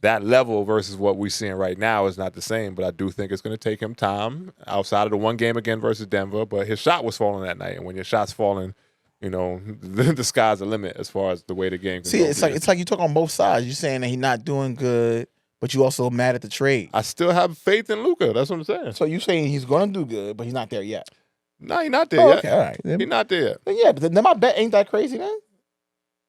that level versus what we're seeing right now is not the same. But I do think it's going to take him time outside of the one game again versus Denver. But his shot was falling that night, and when your shot's falling, the sky's the limit as far as the way the game can go. It's like you talk on both sides. You're saying that he's not doing good, but you also mad at the trade. I still have faith in Luka. That's what I'm saying. So you're saying he's going to do good, but he's not there yet. No, he's not there yet. Okay, all right. He's not there yet. Yeah, but then my bet ain't that crazy then?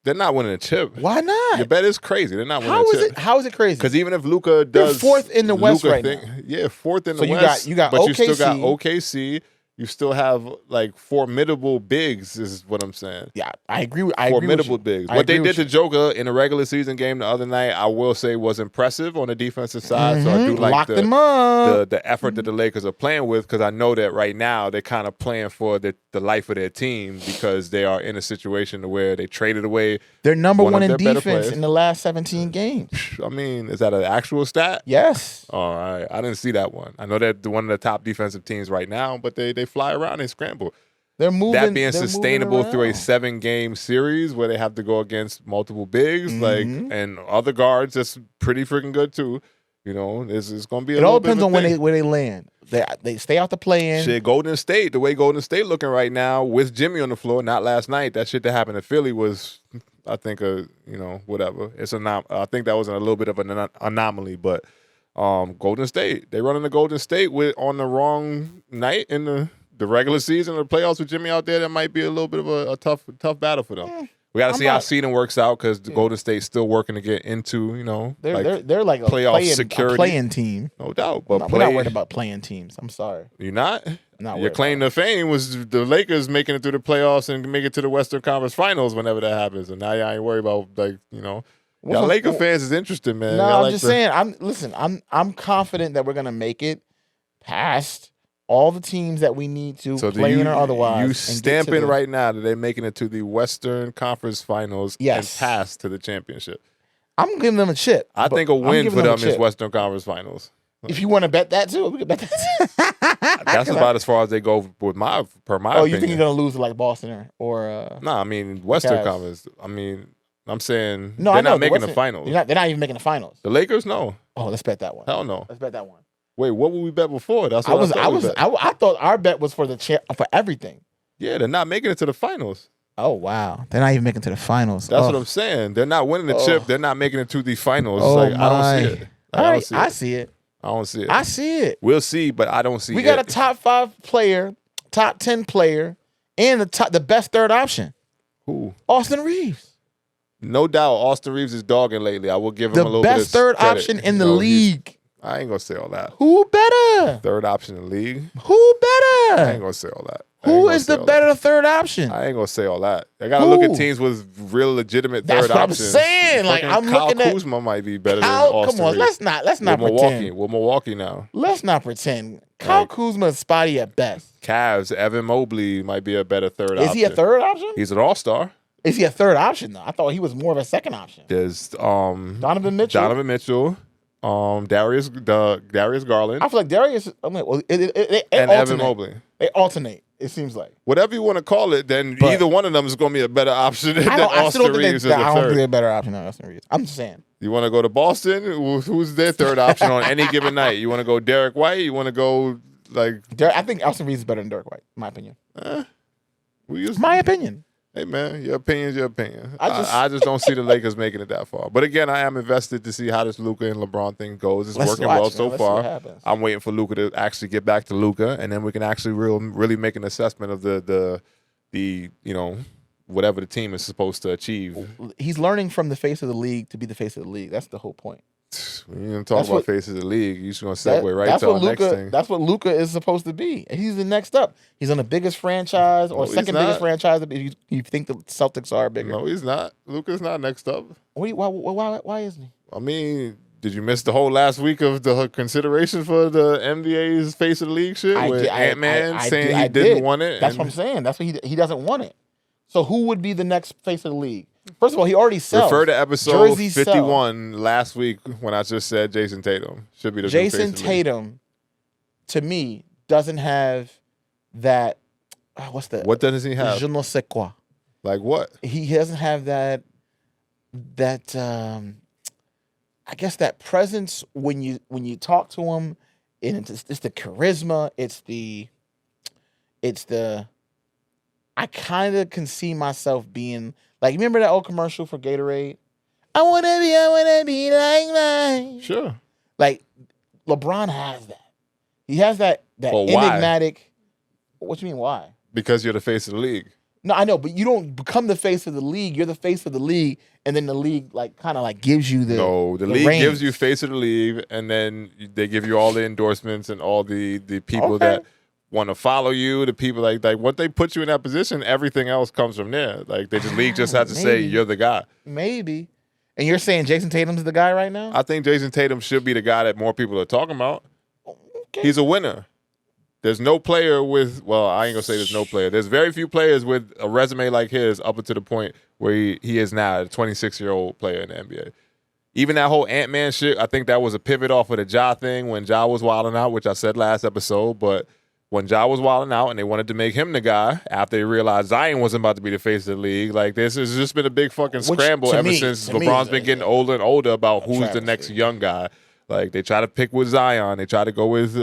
They're not winning a chip. Why not? Your bet is crazy. They're not winning a chip. How is it crazy? Because even if Luka does... They're fourth in the West right now. Yeah, fourth in the West. So you got but OKC. You still got OKC. You still have like formidable bigs, is what I'm saying. Yeah, I agree. Formidable bigs. What they did to Joker in a regular season game the other night, I will say, was impressive on the defensive side. So I do like the effort that the Lakers are playing with, because I know that right now they're kind of playing for the life of their team, because they are in a situation where they traded away. They're number one in defense in the last 17 games. I mean, is that an actual stat? Yes. All right. I didn't see that one. I know they're one of the top defensive teams right now, but they fly around and scramble. They're moving. That being sustainable through a 7-game series where they have to go against multiple bigs, and other guards that's pretty freaking good too. It's going to be. It all depends on where they land. They stay out the play-in. Shit, Golden State, the way Golden State looking right now with Jimmy on the floor, not last night. That shit that happened in Philly was, I think, whatever. I think that was a little bit of an anomaly, but Golden State, they running the Golden State on the wrong night in the regular season or the playoffs with Jimmy out there. That might be a little bit of a tough battle for them. We got to see how seeding works out because the Golden State's still working to get into, they're like a playoff security. A playing team. No doubt. But we're not worried about playing teams. I'm sorry. You're not? Not Your claim to fame was the Lakers making it through the playoffs and make it to the Western Conference Finals whenever that happens. And now y'all ain't worried about, y'all Laker fans is interested, man. No, I'm just saying. I'm confident that we're going to make it past all the teams that we need to, playing or otherwise. You stamping right now that they're making it to the Western Conference Finals and pass to the championship. I'm giving them a chip. I think a win for them is Western Conference Finals. If you want to bet that too, we can bet that. That's about as far as they go with my opinion. Oh, you think you're going to lose to like Boston or No, I mean Western Conference. I mean, I'm saying no, they're not making the finals. They're not even making the finals. The Lakers, no. Oh, let's bet that one. Hell no. Let's bet that one. Wait, what would we bet before? That's what I thought our bet was for for everything. Yeah, they're not making it to the finals. Oh wow, they're not even making it to the finals. That's what I'm saying. They're not winning the chip. They're not making it to the finals. I don't see it. I see it. I don't see it. I see it. We'll see, but I don't see it. We got a top 5 player, top 10 player, and the best third option. Who? Austin Reeves. No doubt, Austin Reeves is dogging lately. I will give him a little bit of the best third credit. option in the league. I ain't gonna say all that. Who better? Third option in the league. Who better? I ain't gonna say all that. Who is the better third option? I ain't gonna say all that. I gotta look at teams with real legitimate third options. That's what I'm saying. Like I'm looking at Kyle Kuzma might be better than Austin Come on, Reeves. let's not pretend. We're Milwaukee now. Let's not pretend. Kyle Kuzma is spotty at best. Cavs, Evan Mobley might be a better third option. Is he a third option? He's an all-star. Is he a third option though? I thought he was more of a second option. There's Donovan Mitchell. Darius Garland. I feel like Darius. I mean, they and alternate. Evan Mobley. They alternate. It seems like whatever you want to call it. Then either one of them is going to be a better option than Austin Reeves as a third. I don't think they're a better option than Austin Reeves. I'm just saying. You want to go to Boston? Who's their third option on any given night? You want to go Derek White? You want to go like? I think Austin Reeves is better than Derek White, in my opinion. My opinion. Hey man, your opinion's your opinion. I just don't see the Lakers making it that far. But again, I am invested to see how this Luka and LeBron thing goes. It's working well so far. I'm waiting for Luka to actually get back to Luka, and then we can actually really make an assessment of the whatever the team is supposed to achieve. He's learning from the face of the league to be the face of the league. That's the whole point. When you're going to talk about faces of the league, you're just going to segue right to our next thing. That's what Luka is supposed to be. He's the next up. He's on the biggest franchise or second biggest franchise. If you think the Celtics are bigger. No, he's not. Luka's not next up. Why isn't he? I mean, did you miss the whole last week of the consideration for the NBA's face of the league shit? With Ant-Man saying he didn't want it? That's what I'm saying. That's what he doesn't want it. So who would be the next face of the league? First of all, he already sells. Refer to episode 51 last week when I just said Jason Tatum should be the Jason Tatum, to me, doesn't have that. What does he have? Je ne sais quoi. Like what? He doesn't have that. I guess that presence when you talk to him, and it's the charisma. It's the. I kind of can see myself being like, remember that old commercial for Gatorade? I wanna be like mine. Sure. Like LeBron has that. He has that enigmatic. What you mean? Why? Because you're the face of the league. No, I know, but you don't become the face of the league. You're the face of the league, and then the league kind of gives you the. No, the league gives you face of the league, and then they give you all the endorsements and all the people that want to follow you, the people like what they put you in that position, everything else comes from there. Like the league just has to say you're the guy. Maybe. And you're saying Jason Tatum's the guy right now? I think Jason Tatum should be the guy that more people are talking about. Okay. He's a winner. There's no player with, well, I ain't gonna say there's no player. There's very few players with a resume like his up until the point where he is now, a 26-year-old player in the NBA. Even that whole Ant-Man shit, I think that was a pivot off of the Ja thing when Ja was wilding out, which I said last episode, but when Ja was wilding out and they wanted to make him the guy after they realized Zion wasn't about to be the face of the league, like this has just been a big fucking scramble ever since LeBron's been getting older and older about who's the next young guy. Like they try to pick with Zion, they try to go with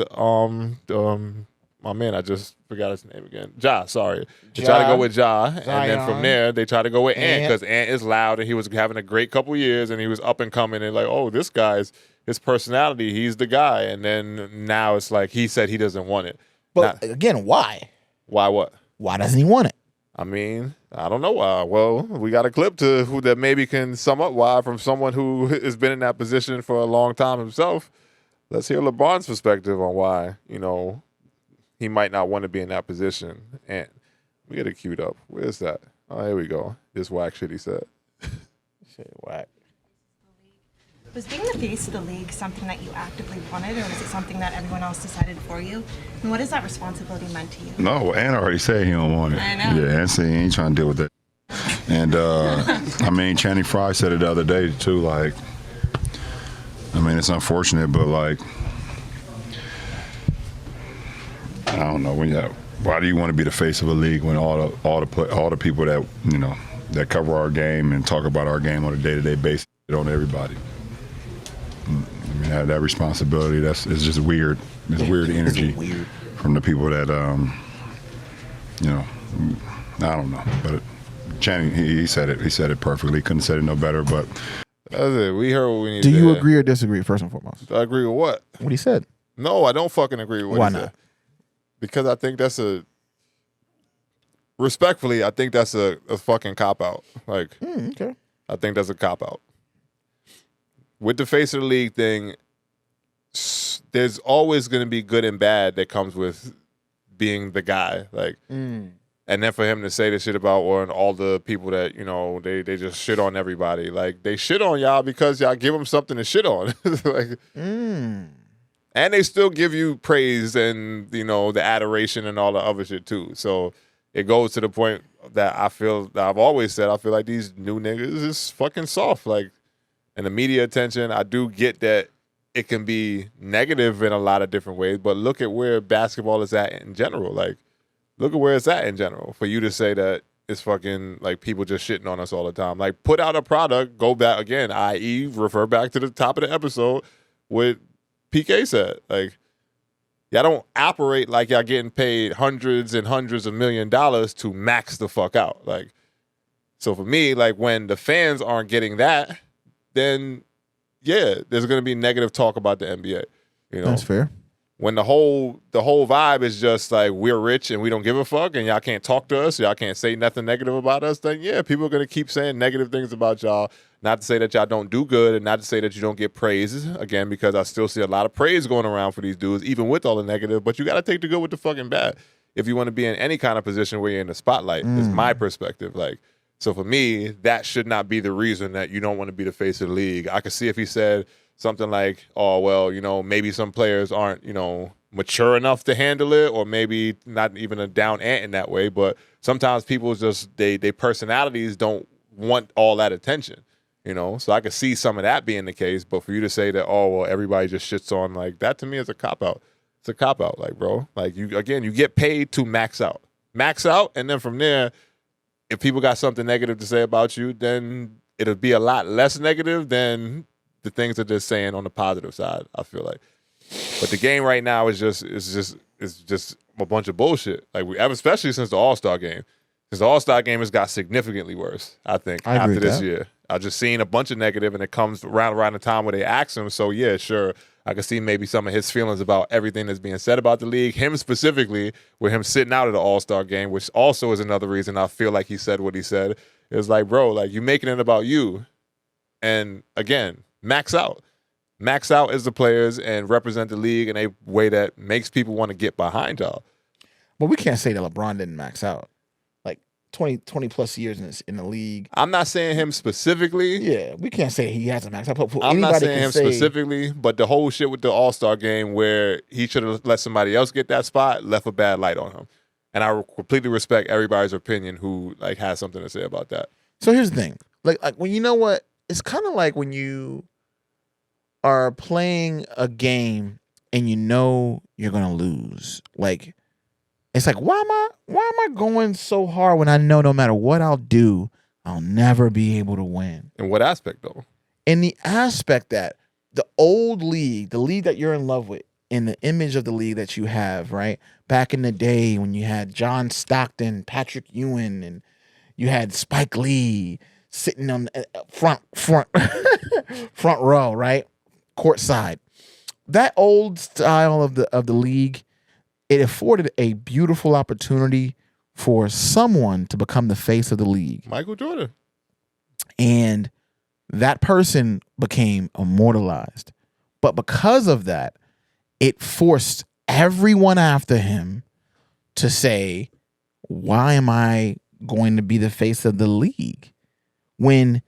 my man, I just forgot his name again. Ja, sorry. They try to go with Ja, and then from there they try to go with Ant because Ant is loud and he was having a great couple years and he was up and coming and like, oh, this guy's his personality, he's the guy, and then now it's like he said he doesn't want it. But again, why? Why what? Why doesn't he want it? I mean, I don't know why. Well, we got a clip that maybe can sum up why from someone who has been in that position for a long time himself. Let's hear LeBron's perspective on why, he might not want to be in that position. And we get it queued up. Where's that? Oh, here we go. This whack shit he said. Shit, whack. Was being the face of the league something that you actively wanted, or was it something that everyone else decided for you? And what has that responsibility meant to you? No, Ann already said he don't want it. I know. Yeah, Ann said he ain't trying to deal with that. And, Channing Frye said it the other day, too, like, it's unfortunate, but, like, I don't know. Why do you want to be the face of a league when all the people that, that cover our game and talk about our game on a day-to-day basis on everybody? That responsibility, it's just weird. It's weird energy from the people that, I don't know. But Channing, he said it. He said it perfectly. Couldn't have said it no better, but. That's it. We heard what we need to hear. Do you agree or disagree, first and foremost? I agree with what? What he said. No, I don't fucking agree with what he said. Why not? Because I think respectfully, I think that's a fucking cop-out. Like, okay. I think that's a cop-out. With the face of the league thing, there's always going to be good and bad that comes with being the guy. Like, and then for him to say this shit about all the people that, they just shit on everybody. Like, they shit on y'all because y'all give them something to shit on. Like, and they still give you praise and, the adoration and all the other shit too. So it goes to the point that I've always said, I feel like these new niggas is fucking soft. Like, and the media attention, I do get that it can be negative in a lot of different ways, but look at where basketball is at in general. Like, look at where it's at in general. For you to say that it's fucking, like, people just shitting on us all the time. Like, put out a product, go back again, i.e. refer back to the top of the episode with PK said. Like, y'all don't operate like y'all getting paid hundreds and hundreds of $1 million to max the fuck out. Like, so for me, like, when the fans aren't getting that, then yeah, there's gonna be negative talk about the NBA. That's fair. When the whole vibe is just like we're rich and we don't give a fuck and y'all can't talk to us, y'all can't say nothing negative about us, then yeah, people are gonna keep saying negative things about y'all. Not to say that y'all don't do good and not to say that you don't get praise, again, because I still see a lot of praise going around for these dudes, even with all the negative, but you gotta take the good with the fucking bad if you want to be in any kind of position where you're in the spotlight. Is my perspective. Like, so for me, that should not be the reason that you don't want to be the face of the league. I could see if he said something like, oh, well, maybe some players aren't, mature enough to handle it, or maybe not even a down ant in that way. But sometimes people just, they personalities don't want all that attention, So I could see some of that being the case. But for you to say that, oh, well, everybody just shits on, like, that to me is a cop-out. It's a cop-out, like, bro. Like, you get paid to max out. Max out, and then from there, if people got something negative to say about you, then it'll be a lot less negative than the things that they're saying on the positive side, I feel like. But the game right now is just a bunch of bullshit. Like, especially since the All-Star game. Because the All-Star game has got significantly worse, I think, after this year. I've just seen a bunch of negative, and it comes around the time where they ask him. So, yeah, sure, I can see maybe some of his feelings about everything that's being said about the league. Him specifically, with him sitting out of the All-Star game, which also is another reason I feel like he said what he said. It's like, bro, like, you making it about you. And, again, max out. Max out as the players and represent the league in a way that makes people want to get behind y'all. But we can't say that LeBron didn't max out. 20 plus years in the league. I'm not saying him specifically. Yeah, we can't say he hasn't maxed out. I'm not saying him specifically, but the whole shit with the All-Star game where he should have let somebody else get that spot left a bad light on him. And I completely respect everybody's opinion who has something to say about that. So here's the thing. Like when you know what? It's kind of like when you are playing a game and you know you're going to lose. Like, it's like, why am I going so hard when I know no matter what I'll do, I'll never be able to win? In what aspect, though? In the aspect that the old league, the league that you're in love with, in the image of the league that you have, right? Back in the day when you had John Stockton, Patrick Ewing, and you had Spike Lee sitting on the front row, right? Courtside. That old style of the league, it afforded a beautiful opportunity for someone to become the face of the league. Michael Jordan. And that person became immortalized. But because of that, it forced everyone after him to say, why am I going to be the face of the league? When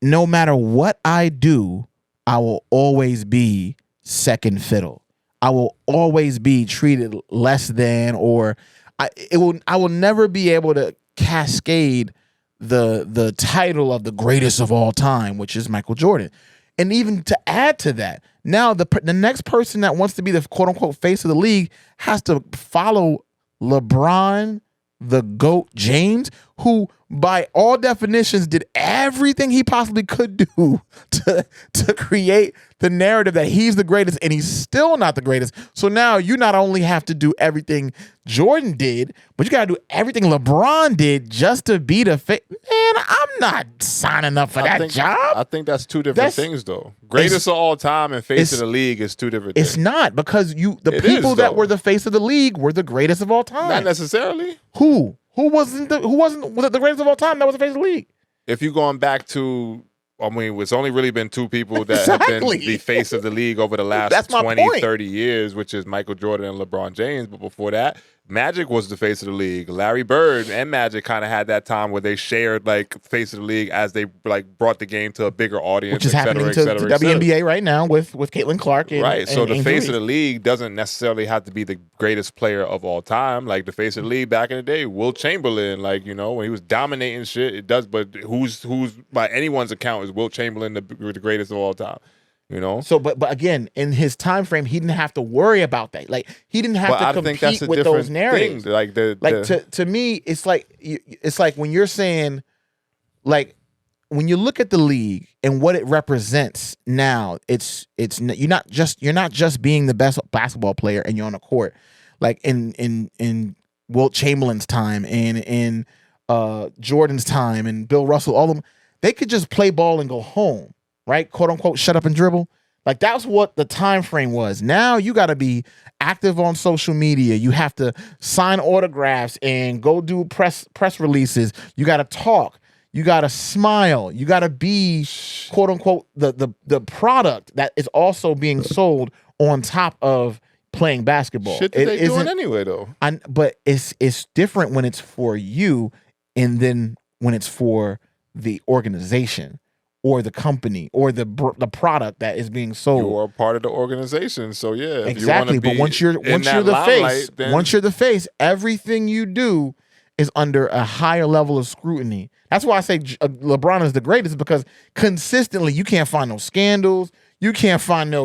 no matter what I do, I will always be second fiddle. I will always be treated less than, or I will never be able to cascade the title of the greatest of all time, which is Michael Jordan. And even to add to that, now the next person that wants to be the quote unquote face of the league has to follow LeBron, the GOAT James, who by all definitions did everything he possibly could do to create the narrative that he's the greatest, and he's still not the greatest. So now you not only have to do everything Jordan did, but you got to do everything LeBron did just to be the face. Man, I'm not signing up for that job. I think that's two different things, though. Greatest of all time and face of the league is two different things. It's not, because the people that were the face of the league were the greatest of all time. Not necessarily. Who wasn't the greatest of all time that was the face of the league? If you're going back to, I mean, it's only really been two people that have been the face of the league over the last 20, 30 years, which is Michael Jordan and LeBron James. But before that, Magic was the face of the league. Larry Bird and Magic kind of had that time where they shared like face of the league as they like brought the game to a bigger audience, which is happening to the WNBA right now with Caitlin Clark. So the face of the league doesn't necessarily have to be the greatest player of all time. Like the face of the league back in the day, Will Chamberlain, like, you know, when he was dominating shit, it does. But who's by anyone's account is Will Chamberlain the greatest of all time? You know, so but again, in his time frame, he didn't have to worry about that. Like he didn't have to compete with those narratives. To me, it's like when you're saying, like, when you look at the league and what it represents now, you're not just being the best basketball player and you're on the court. Like in Wilt Chamberlain's time and in Jordan's time and Bill Russell, all of them, they could just play ball and go home. Right? Quote unquote, shut up and dribble. Like that's what the time frame was. Now you got to be active on social media. You have to sign autographs and go do press releases. You got to talk. You got to smile. You got to be quote unquote the product that is also being sold on top of playing basketball. Shit that they doing anyway though. But it's different when it's for you and then when it's for the organization or the company, or the product that is being sold. You're a part of the organization, so yeah. Exactly, but once you're the face, everything you do is under a higher level of scrutiny. That's why I say LeBron is the greatest, because consistently you can't find no scandals. You can't find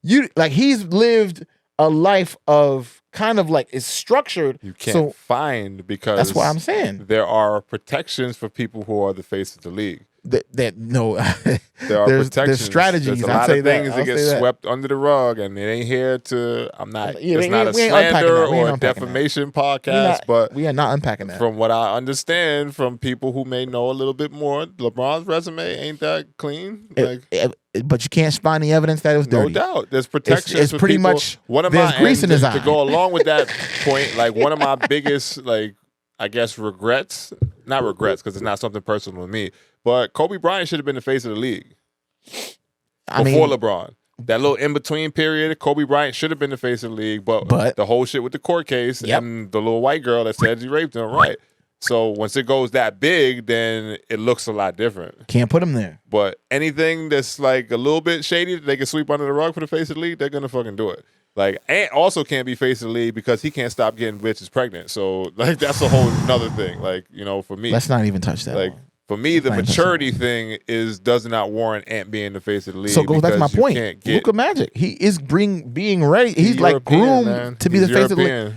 he's lived a life of kind of like it's structured. You can't find, because that's why I'm saying there are protections for people who are the face of the league. There are protections. There's strategies. There's a lot of things that get swept under the rug, and it ain't here to. It's not a slander or a defamation podcast, but we are not unpacking that. From what I understand from people who may know a little bit more, LeBron's resume ain't that clean. But you can't find the evidence that it was dirty. No doubt, there's protections. It's for pretty people. much one of there's my grease in his eye. To go along with that point, like one of my biggest, I guess not regrets, because it's not something personal to me, but Kobe Bryant should have been the face of the league before LeBron. That little in-between period, Kobe Bryant should have been the face of the league, but the whole shit with the court case and the little white girl that said he raped him, right? So once it goes that big, then it looks a lot different. Can't put him there. But anything that's like a little bit shady that they can sweep under the rug for the face of the league, they're going to fucking do it. Like, Ant also can't be face of the league because he can't stop getting bitches pregnant. So, like, that's a whole another thing. Like, you know, for me. Let's not even touch that. Like, for me, the maturity thing does not warrant Ant being the face of the league. So it goes back to my point. Luka Magic. He is being ready. He's like groomed to be the face of the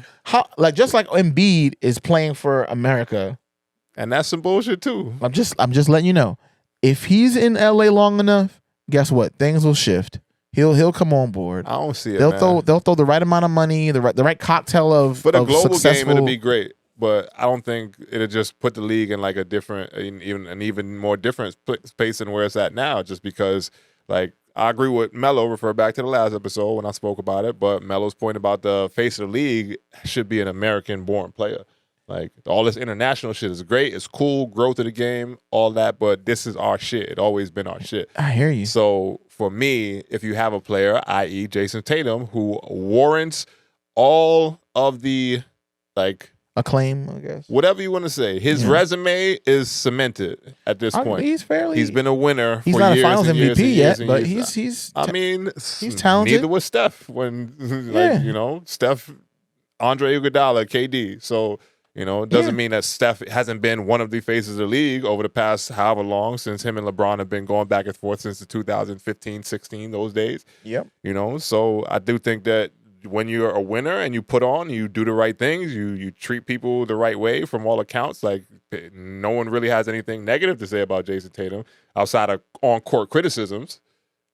league. Just like Embiid is playing for America. And that's some bullshit too. I'm just letting you know. If he's in LA long enough, guess what? Things will shift. He'll come on board. I don't see it. They'll throw the right amount of money, the right cocktail of for the global successful... game. It'll be great, but I don't think it'll just put the league in like a different, even more different space than where it's at now. Just because, like, I agree with Melo. Refer back to the last episode when I spoke about it, but Melo's point about the face of the league should be an American-born player. Like, all this international shit is great. It's cool, growth of the game, all that, but this is our shit. It always been our shit. I hear you. So, for me, if you have a player, i.e. Jason Tatum, who warrants all of the, like... acclaim, I guess. Whatever you want to say. His resume is cemented at this point. He's been a winner for years. He's not a Finals and years MVP and yet, years and but years. he's talented. Neither was Steph when, Steph, Andre Iguodala, KD. So, it doesn't mean that Steph hasn't been one of the faces of the league over the past however long since him and LeBron have been going back and forth since the 2015, 16, those days. Yep. So I do think that when you're a winner and you put on, you do the right things, you treat people the right way from all accounts. Like, no one really has anything negative to say about Jason Tatum outside of on-court criticisms.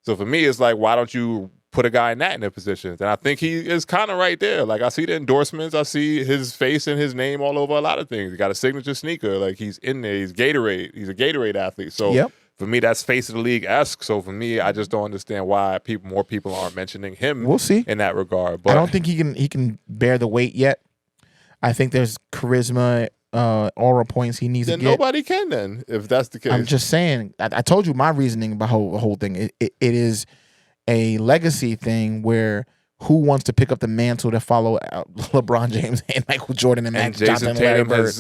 So for me, it's like, why don't you put a guy in that positions? And I think he is kind of right there. Like, I see the endorsements. I see his face and his name all over a lot of things. He got a signature sneaker. Like, he's in there. He's Gatorade. He's a Gatorade athlete. So for me, that's face of the league-esque. So for me, I just don't understand why more people aren't mentioning him. We'll see In that regard. But I don't think he can bear the weight yet. I think there's charisma, aura points he needs to get. Then nobody can then, if that's the case. I'm just saying. I told you my reasoning about the whole thing. It is a legacy thing where who wants to pick up the mantle to follow LeBron James and Michael Jordan and Magic Johnson and Larry Bird?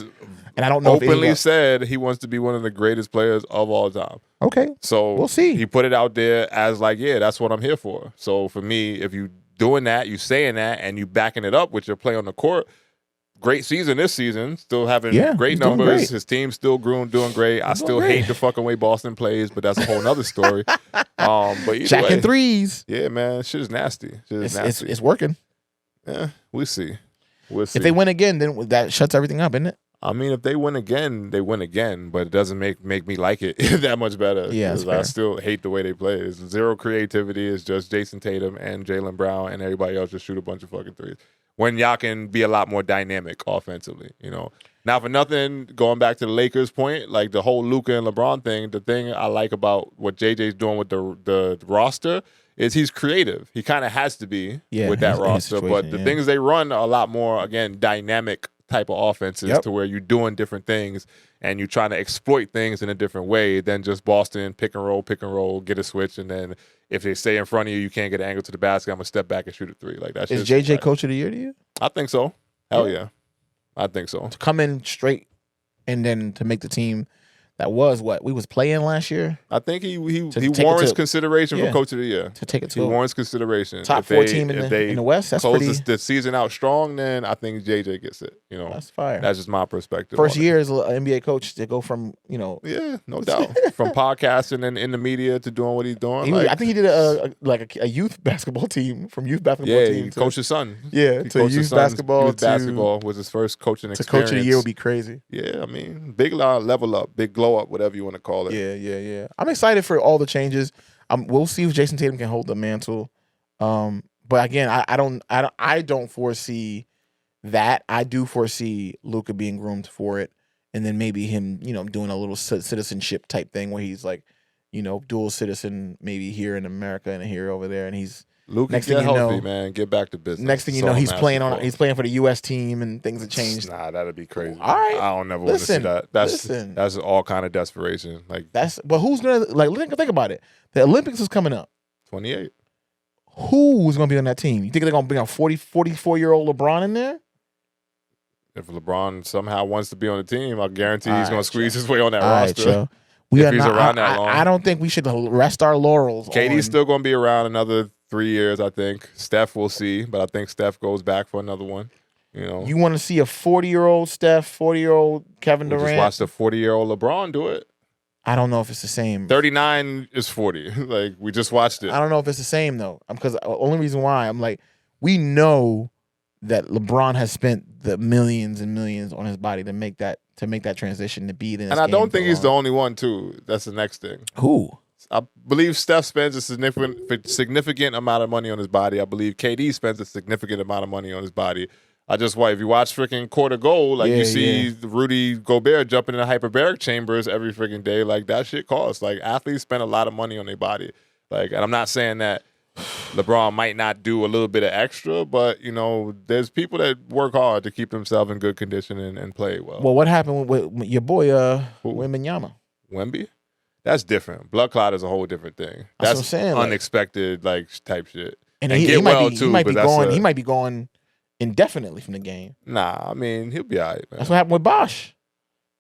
And I don't know openly said he wants to be one of the greatest players of all time. Okay. So we'll see. He put it out there as like, yeah, that's what I'm here for. So for me, if you doing that, you saying that, and you backing it up with your play on the court, great season this season, still having great numbers. Great. His team still doing great. I still hate the fucking way Boston plays, but that's a whole nother story. But jacking threes. Yeah, man, shit is nasty. It's working. Yeah, we'll see. If they win again, then that shuts everything up, isn't it? I mean, if they win again, they win again, but it doesn't make me like it that much better. Yeah, I still hate the way they play. It's zero creativity. It's just Jason Tatum and Jaylen Brown, and everybody else just shoot a bunch of fucking threes. When y'all can be a lot more dynamic offensively, Now, for nothing, going back to the Lakers' point, like the whole Luka and LeBron thing, the thing I like about what JJ's doing with the roster is he's creative. He kind of has to be with that roster, but the things they run are a lot more, again, dynamic type of offenses to where you're doing different things and you're trying to exploit things in a different way than just Boston pick and roll, get a switch, and then if they stay in front of you, you can't get an angle to the basket. I'm gonna step back and shoot a three. Like that. Is JJ Coach of the Year to you? I think so. Hell yeah. I think so. To come in straight and then to make the team that was what we was playing last year. I think he warrants consideration for Coach of the Year. To take it to he warrants consideration. Top 4 team in the West. That's close the season out strong, then I think JJ gets it. That's fire. That's just my perspective. First year as an NBA coach to go from Yeah, no doubt. From podcasting and in the media to doing what he's doing. I think he did a youth basketball team from youth basketball team. He coached his son. Yeah, to youth basketball. Youth basketball was his first coaching experience. To Coach of the Year would be crazy. Yeah, I mean, big level up, big glow up, whatever you want to call it. Yeah. I'm excited for all the changes. We'll see if Jason Tatum can hold the mantle. But again, I don't foresee that. I do foresee Luka being groomed for it, and then maybe him, doing a little citizenship type thing where he's like, dual citizen, maybe here in America and here over there, and he's. Luka, get healthy, man. Get back to business. Next thing you know, he's playing for the U.S. team, and things have changed. Nah, that'd be crazy. All right, I don't never want to see that. That's all kind of desperation. Like but who's gonna think about it? The Olympics is coming up. 28. Who's gonna be on that team? You think they're gonna bring a 44-year-old LeBron in there? If LeBron somehow wants to be on the team, I guarantee he's gonna squeeze his way on that roster. Right, if he's around that long. I don't think we should rest our laurels. KD's still gonna be around another 3 years, I think. Steph, we'll see, but I think Steph goes back for another one. You want to see a 40-year-old Steph, 40-year-old Kevin Durant? Just watch the 40-year-old LeBron do it. I don't know if it's the same. 39 is 40. Like, we just watched it. I don't know if it's the same, though. Because the only reason why, I'm like, we know that LeBron has spent the millions and millions on his body to make that transition to be in this And I don't think he's the only one, too. That's the next thing. Who? I believe Steph spends a significant amount of money on his body. I believe KD spends a significant amount of money on his body. If you watch freaking Court of Gold, you see Rudy Gobert jumping in the hyperbaric chambers every freaking day. Like, that shit costs. Like, athletes spend a lot of money on their body. Like, and I'm not saying that LeBron might not do a little bit of extra, but, there's people that work hard to keep themselves in good condition and play well. Well, what happened with your boy, Wembanyama? Wemby? That's different. Blood clot is a whole different thing. That's what I'm saying. Unexpected, type shit. And he might be going indefinitely from the game. Nah, I mean, he'll be all right, man. That's what happened with Bosch.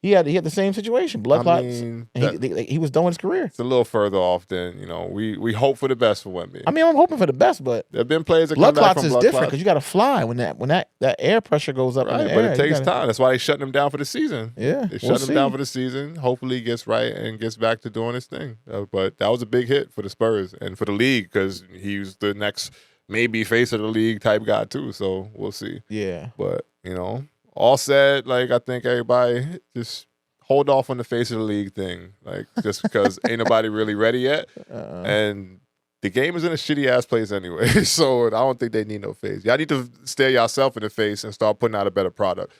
He had the same situation, blood clots. And he was done with his career. It's a little further off than, we hope for the best for Wemby. I mean, I'm hoping for the best, but there have been players that blood come back clots from is blood different clots. because you got to fly when that air pressure goes up. Right, in the but air. it takes time. That's why they shutting him down for the season. Yeah, they shut him down for the season. Hopefully, he gets right and gets back to doing his thing. But that was a big hit for the Spurs and for the league because he was the next maybe face of the league type guy too. So we'll see. Yeah, but all said, I think everybody just hold off on the face of the league thing, just because ain't nobody really ready yet, and the game is in a shitty ass place anyway. So I don't think they need no face. Y'all need to stare yourself in the face and start putting out a better product,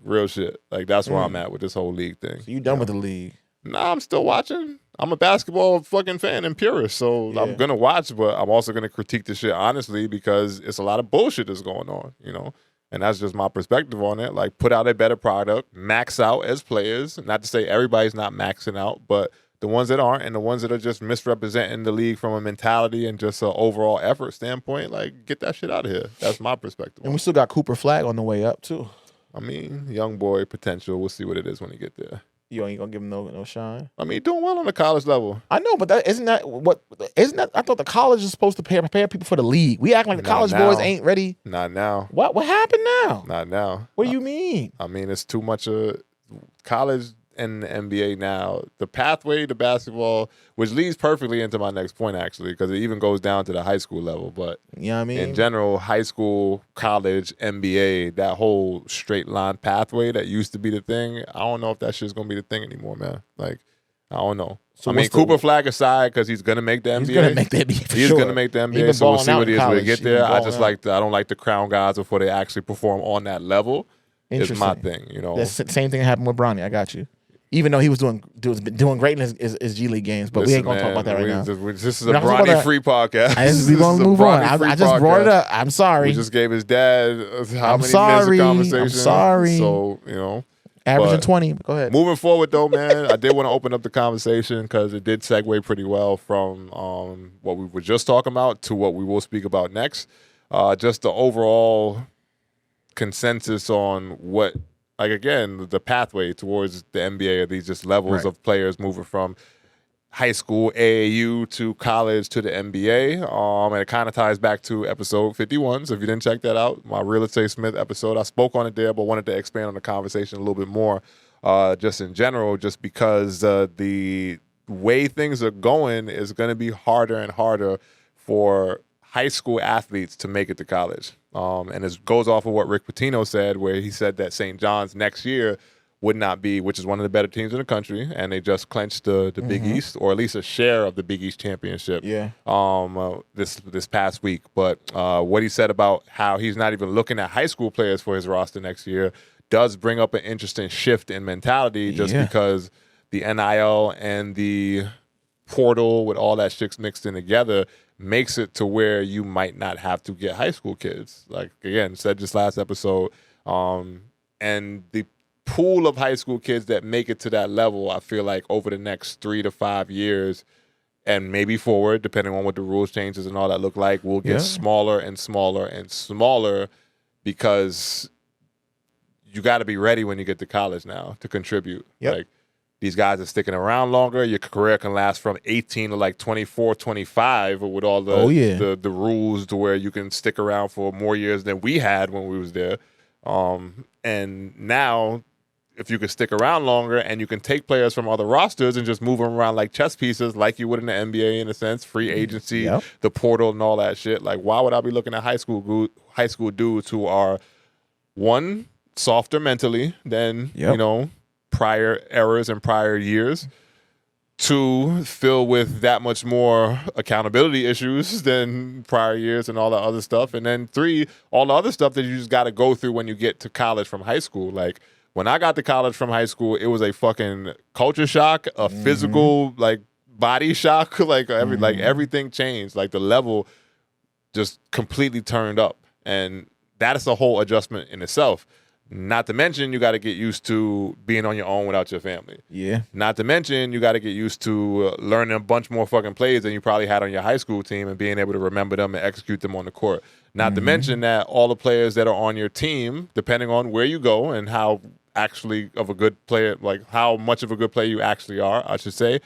real shit. That's where I'm at with this whole league thing. So you done with the league? Nah, I'm still watching. I'm a basketball fucking fan and purist, so I'm gonna watch, but I'm also gonna critique the shit honestly because it's a lot of bullshit that's going on, And that's just my perspective on it. Put out a better product, max out as players. Not to say everybody's not maxing out, but the ones that aren't and the ones that are just misrepresenting the league from a mentality and just an overall effort standpoint, get that shit out of here. That's my perspective. And we still got Cooper Flag on the way up, too. I mean, young boy potential. We'll see what it is when he get there. You ain't gonna give him no shine. I mean, doing well on the college level. I know, but isn't that? I thought the college is supposed to prepare people for the league. We act like the college boys ain't ready. Not now. What happened now? Not now. What do you mean? I mean, it's too much of college and the NBA now. The pathway to basketball, which leads perfectly into my next point actually, because it even goes down to the high school level. But you know what I mean? In general, high school, college, NBA, that whole straight line pathway that used to be the thing, I don't know if that shit's gonna be the thing anymore, man. I don't know. So Cooper Flag aside, because he's gonna make the NBA. He's gonna make the NBA for He's sure. gonna make the NBA. So we'll see what he is when we get there. I don't like to crown guys before they actually perform on that level. It's my thing, That's the same thing that happened with Bronny. I got you. Even though he was doing great in his G League games, but we ain't gonna talk about that right now. This is a Bronny-free podcast. We're gonna move on. I just brought it up. I'm sorry. We just gave his dad how many minutes of conversation. I'm sorry. So averaging 20. Go ahead. Moving forward, though, man, I did want to open up the conversation because it did segue pretty well from what we were just talking about to what we will speak about next. Just the overall consensus on what. Again, the pathway towards the NBA are these just levels of players moving from high school, AAU, to college, to the NBA. And it kind of ties back to episode 51. So if you didn't check that out, my Real Estate Smith episode, I spoke on it there, but wanted to expand on the conversation a little bit more just in general, just because the way things are going is going to be harder and harder for high school athletes to make it to college. And it goes off of what Rick Pitino said, where he said that St. John's next year would not be, which is one of the better teams in the country, and they just clinched the Big East, or at least a share of the Big East championship this past week. But what he said about how he's not even looking at high school players for his roster next year does bring up an interesting shift in mentality just because the NIL and the portal with all that shit mixed in together makes it to where you might not have to get high school kids. Again, said just last episode, and the pool of high school kids that make it to that level, I feel like over the next 3 to 5 years and maybe forward, depending on what the rules changes and all that look like, will get smaller and smaller and smaller because you got to be ready when you get to college now to contribute. These guys are sticking around longer. Your career can last from 18 to 24, 25 with all the rules to where you can stick around for more years than we had when we was there. And now, if you can stick around longer and you can take players from other rosters and just move them around like chess pieces like you would in the NBA in a sense, free agency, the portal and all that shit, why would I be looking at high school dudes who are, one, softer mentally than, prior eras and prior years, 2, filled with that much more accountability issues than prior years and all that other stuff, and then 3, all the other stuff that you just got to go through when you get to college from high school. When I got to college from high school, it was a fucking culture shock, a physical body shock, everything changed. The level just completely turned up. And that is a whole adjustment in itself. Not to mention, you got to get used to being on your own without your family. Yeah. Not to mention, you got to get used to learning a bunch more fucking plays than you probably had on your high school team and being able to remember them and execute them on the court. Not to mention that all the players that are on your team, depending on where you go and how actually of a good player, like how much of a good player you actually are, I should say,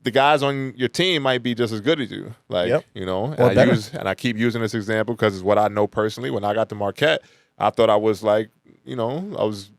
the guys on your team might be just as good as you. Like, you know, and I keep using this example because it's what I know personally. When I got to Marquette, I thought I was like, you know, I was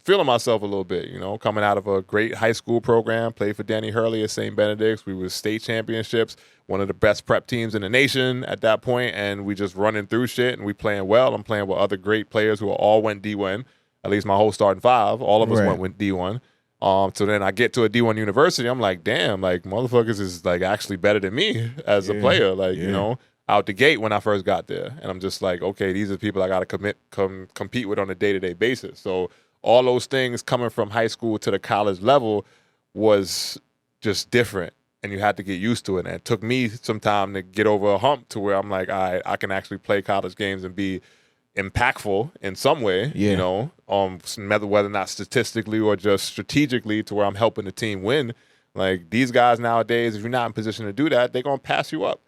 feeling myself a little bit, you know, coming out of a great high school program, played for Danny Hurley at St. Benedict's. We were state championships, one of the best prep teams in the nation at that point, and we just running through shit and we playing well. I'm playing with other great players who all went D1, at least my whole starting five. All of us went with D1. So then I get to a D1 university, I'm like, damn, like motherfuckers is like actually better than me as a player, like, you know, out the gate when I first got there. And I'm just like, okay, these are people I got to compete with on a day-to-day basis. So all those things coming from high school to the college level was just different. And you had to get used to it. And it took me some time to get over a hump to where I'm like, all right, I can actually play college games and be impactful in some way, you know, whether or not statistically or just strategically to where I'm helping the team win. Like these guys nowadays, if you're not in position to do that, they're going to pass you up.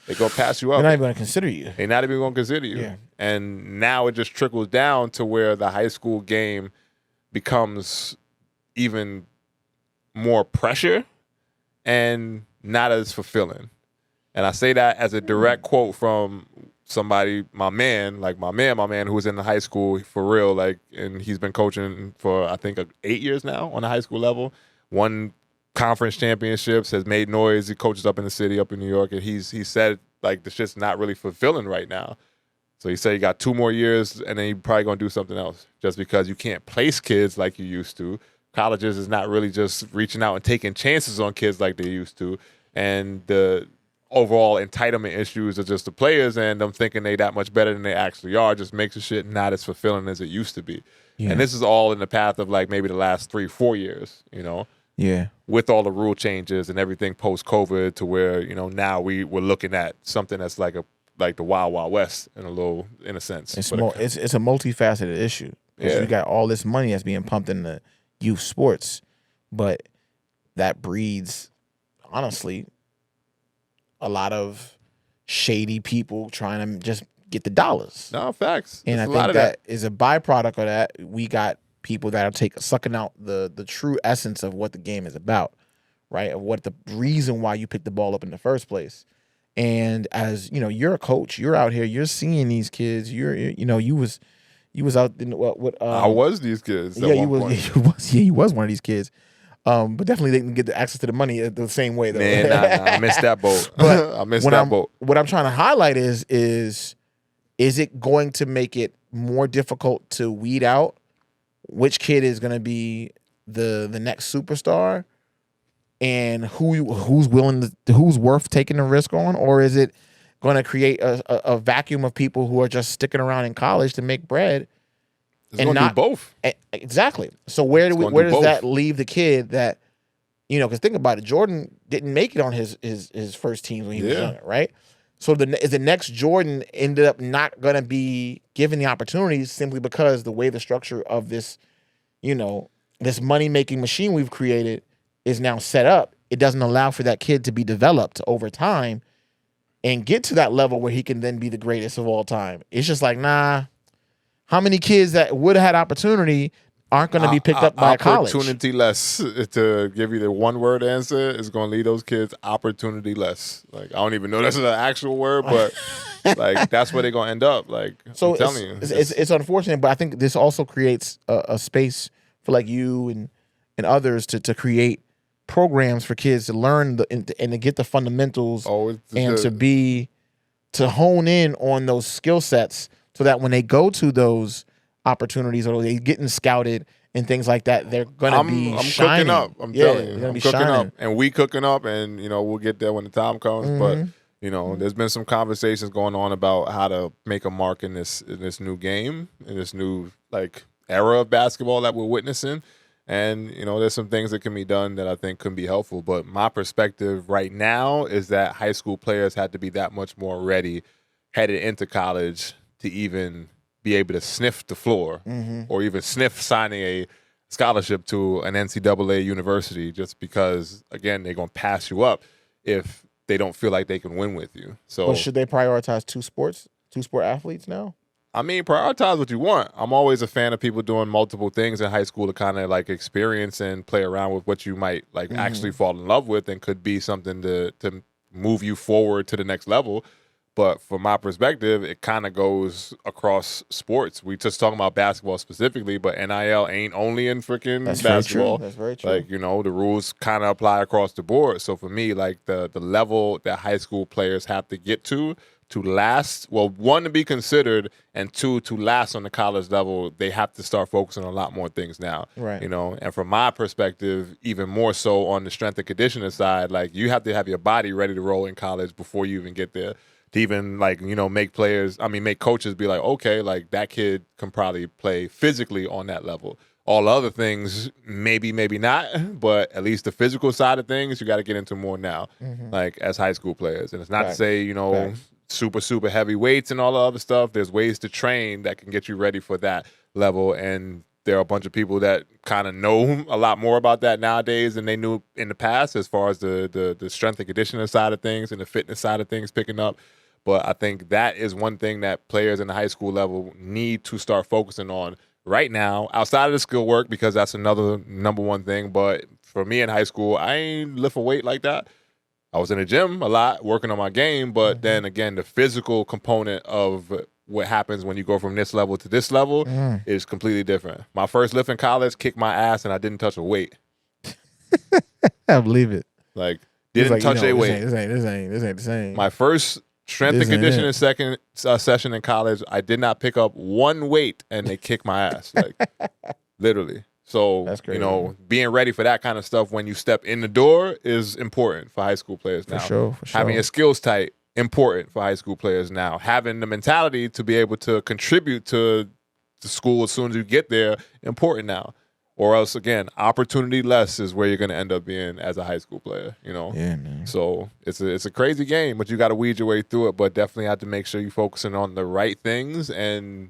They're going to pass you up. They're not even going to consider you. They're not even going to consider you. Yeah. And now it just trickles down to where the high school game becomes even more pressure and not as fulfilling. And I say that as a direct quote from somebody, my man who was in the high school for real, like, and he's been coaching for, I think, 8 years now on the high school level, won conference championships, has made noise. He coaches up in the city, up in New York, and he said, like, the shit's not really fulfilling right now. So he said he got 2 more years, and then he's probably going to do something else just because you can't place kids like you used to. Colleges is not really just reaching out and taking chances on kids like they used to. And the overall entitlement issues of just the players and them thinking they that much better than they actually are just makes the shit not as fulfilling as it used to be. Yeah. And this is all in the path of like maybe the last 3-4 years, you know? Yeah. With all the rule changes and everything post-COVID to where, you know, now we're looking at something that's like the Wild Wild West in a sense. It's a multifaceted issue. Yeah. You got all this money that's being pumped into youth sports, but that breeds, honestly, a lot of shady people trying to just get the dollars. No, facts. And I think that is a byproduct of that. We got people that are sucking out the true essence of what the game is about, right? Of what the reason why you picked the ball up in the first place. And as you know, you're a coach. You're out here. You're seeing these kids. You was out in what? I was these kids. Yeah, you was one of these kids. But definitely they didn't get the access to the money the same way though. Man, I missed that boat. I missed that boat. What I'm trying to highlight is it going to make it more difficult to weed out which kid is going to be the next superstar and who's worth taking the risk on, or is it going to create a vacuum of people who are just sticking around in college to make bread? It's going to do both. Exactly. So where does that leave the kid that, you know, because think about it, Jordan didn't make it on his first teams when he was younger, right? So the next Jordan ended up not going to be given the opportunities simply because the way the structure of this, you know, this money-making machine we've created is now set up. It doesn't allow for that kid to be developed over time and get to that level where he can then be the greatest of all time. It's just like, nah. How many kids that would have had opportunity aren't going to be picked up by a college? Opportunity less. To give you the one-word answer, is going to leave those kids opportunity-less. Like, I don't even know that's an actual word, but like that's where they're going to end up. Like, so I'm telling you. It's unfortunate, but I think this also creates a space for like you and others to create programs for kids to learn and to get the fundamentals and to hone in on those skill sets, so that when they go to those opportunities or they getting scouted and things like that, they're gonna be shining. I'm cooking up. I'm telling you, I'm cooking up, and we cooking up, and you know we'll get there when the time comes. But you know, there's been some conversations going on about how to make a mark in this new game, in this new like era of basketball that we're witnessing. And, there's some things that can be done that I think can be helpful. But my perspective right now is that high school players had to be that much more ready headed into college to even be able to sniff the floor or even sniff signing a scholarship to an NCAA university, just because, again, they're going to pass you up if they don't feel like they can win with you. So, but should they prioritize two sport athletes now? I mean, prioritize what you want. I'm always a fan of people doing multiple things in high school to kind of like experience and play around with what you might like actually fall in love with and could be something to move you forward to the next level. But from my perspective, it kind of goes across sports. We just talking about basketball specifically, but NIL ain't only in freaking basketball. That's very true. Like, the rules kind of apply across the board. So for me, like the level that high school players have to get to last, well, one, to be considered, and two, to last on the college level, they have to start focusing on a lot more things now. Right. And from my perspective, even more so on the strength and conditioning side, like you have to have your body ready to roll in college before you even get there. To even make coaches be like, okay, like that kid can probably play physically on that level. All other things, maybe not, but at least the physical side of things, you got to get into more now, like as high school players. And it's not to say, super, super heavy weights and all the other stuff. There's ways to train that can get you ready for that level. And there are a bunch of people that kind of know a lot more about that nowadays than they knew in the past, as far as the strength and conditioning side of things and the fitness side of things picking up. But I think that is one thing that players in the high school level need to start focusing on right now, outside of the skill work, because that's another number one thing. But for me in high school, I ain't lift a weight like that. I was in the gym a lot, working on my game. But then again, the physical component of what happens when you go from this level to this level is completely different. My first lift in college kicked my ass, and I didn't touch a weight. I believe it. Like, didn't touch a weight. This ain't the same. My first strength and conditioning second session in college, I did not pick up one weight, and they kicked my ass, like literally. So that's crazy. Being ready for that kind of stuff when you step in the door is important for high school players now. For sure. Having your skills tight, important for high school players now. Having the mentality to be able to contribute to the school as soon as you get there, important now. Or else, again, opportunity less is where you're going to end up being as a high school player, Yeah, man. So it's a crazy game, but you got to weed your way through it. But definitely have to make sure you're focusing on the right things and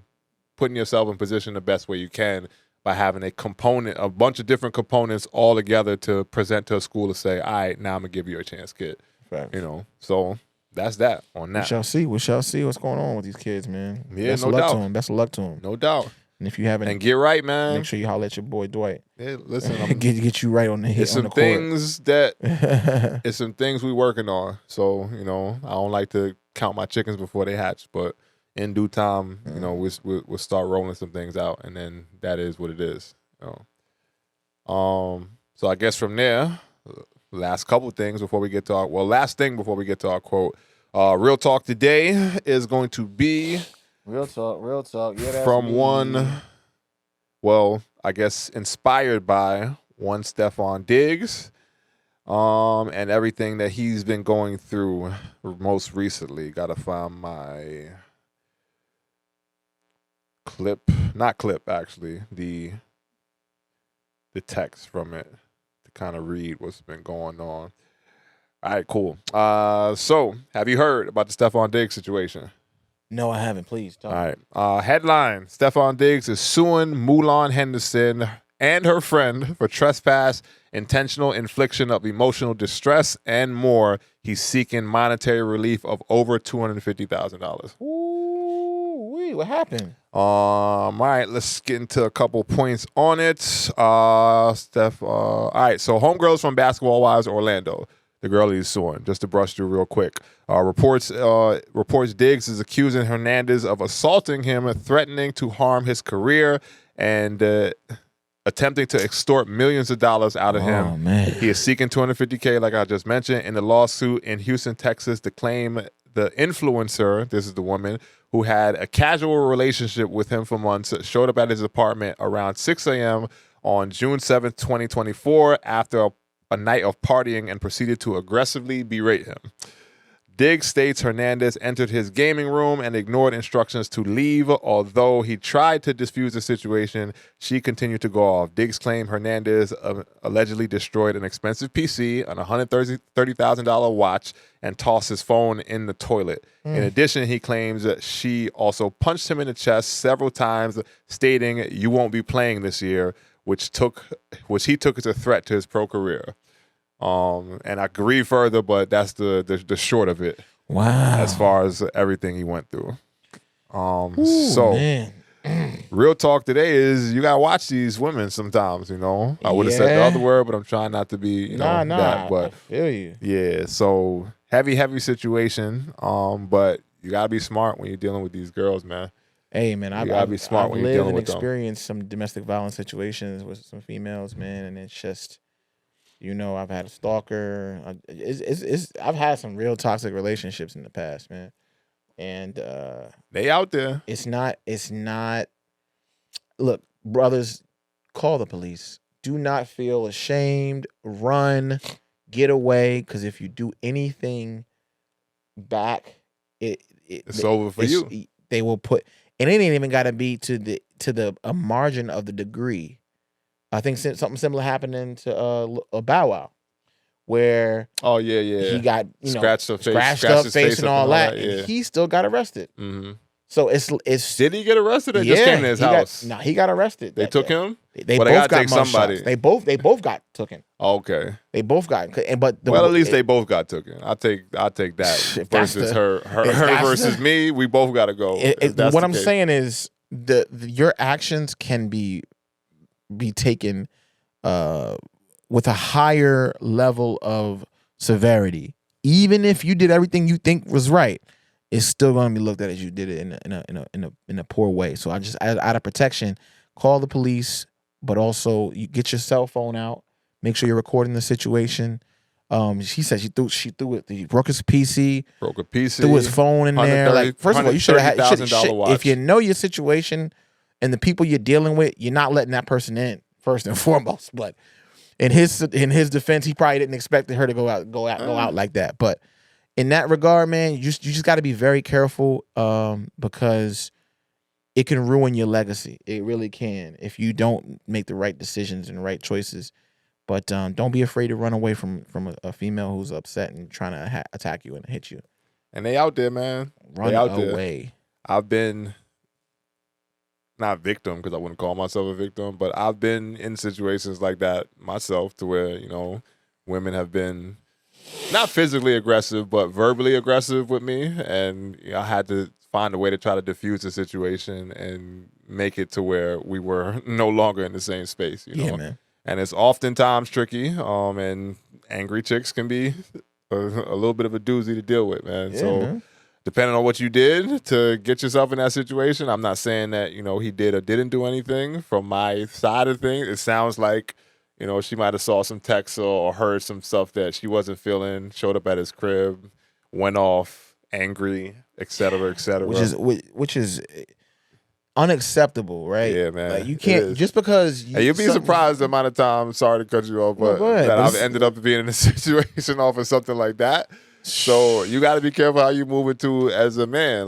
putting yourself in position the best way you can by having a bunch of different components all together to present to a school to say, all right, now I'm going to give you a chance, kid. Facts. So that's that on that. We shall see what's going on with these kids, man. Yeah, Best no doubt. Best of luck to them. No doubt. And if you haven't, and get right, man. Make sure you holler at your boy Dwight. Yeah, listen, get you right on the hit. It's some things it's some things we working on. So I don't like to count my chickens before they hatch, but in due time, we'll start rolling some things out, and then that is what it is. So I guess from there, last thing before we get to our quote. Real talk today is going to be. Real talk. Yeah, from one, I guess inspired by one Stefon Diggs, and everything that he's been going through most recently. Gotta find my the text from it to kind of read what's been going on. All right, cool. So have you heard about the Stefon Diggs situation? No, I haven't. Please tell me. All right. Headline: Stefon Diggs is suing Mulan Henderson and her friend for trespass, intentional infliction of emotional distress, and more. He's seeking monetary relief of over $250,000. Ooh, what happened? All right, let's get into a couple points on it. All right, so homegirls from Basketball Wives Orlando. The girl he's suing, just to brush through real quick. Reports Diggs is accusing Hernandez of assaulting him, threatening to harm his career, and attempting to extort millions of dollars out of him. Oh, man. He is seeking $250K, like I just mentioned, in the lawsuit in Houston, Texas, to claim the influencer, this is the woman, who had a casual relationship with him for months, showed up at his apartment around 6 a.m. on June 7th, 2024, after a night of partying, and proceeded to aggressively berate him. Diggs states Hernandez entered his gaming room and ignored instructions to leave. Although he tried to defuse the situation, she continued to go off. Diggs claimed Hernandez allegedly destroyed an expensive PC, an $130,000 watch, and tossed his phone in the toilet. In addition, he claims that she also punched him in the chest several times, stating, "You won't be playing this year," which he took as a threat to his pro career. And I could read further, but that's the short of it. Wow. As far as everything he went through. Ooh, man. Real talk today is you gotta watch these women sometimes, you know. I would have said the other word, but I'm trying not to be, that. But I feel you. Yeah, so heavy situation. But you gotta be smart when you're dealing with these girls, man. Hey, man, you gotta be smart when you're dealing with them. I've lived and experienced some domestic violence situations with some females, man, and it's just, I've had a stalker. I've had some real toxic relationships in the past, man. And they out there. It's not. Look, brothers, call the police. Do not feel ashamed. Run, get away. Because if you do anything back, it's over for you. They will put, and it ain't even got to be to a margin of the degree. I think something similar happened to a Bow Wow, where he got scratched up face and all that, and he still got arrested. Mm-hmm. So it's did he get arrested? Or just came to his house? He got arrested. They took him. They both got somebody. They both got taken. Okay. They both got, but at least they both got taken. I'll take that versus her versus me. We both got to go. What I'm saying is your actions can be taken with a higher level of severity. Even if you did everything you think was right, it's still going to be looked at as you did it in a poor way. So I just, out of protection, call the police, but also you get your cell phone out. Make sure you're recording the situation. She said she threw it. He broke his PC. Threw his phone in there. Like, first of all, you should have had $130,000 if you know your situation and the people you're dealing with, you're not letting that person in first and foremost. But in his defense, he probably didn't expect her to go out like that. But in that regard, man, you just got to be very careful because it can ruin your legacy. It really can if you don't make the right decisions and the right choices. But don't be afraid to run away from a female who's upset and trying to attack you and hit you. And they out there, man. Run away. I've been not victim because I wouldn't call myself a victim, but I've been in situations like that myself to where, women have been not physically aggressive, but verbally aggressive with me. And I had to find a way to try to diffuse the situation and make it to where we were no longer in the same space. Yeah, man. And it's oftentimes tricky, and angry chicks can be a little bit of a doozy to deal with, man. Yeah, so man. Depending on what you did to get yourself in that situation, I'm not saying that, he did or didn't do anything. From my side of things, it sounds like, she might have saw some texts or heard some stuff that she wasn't feeling, showed up at his crib, went off angry, et cetera, et cetera. Which is unacceptable, right? Yeah, man. Like, you can't just because you'll be surprised the amount of time. Sorry to cut you off, but that I've ended up being in a situation off of something like that. So you got to be careful how you move into as a man,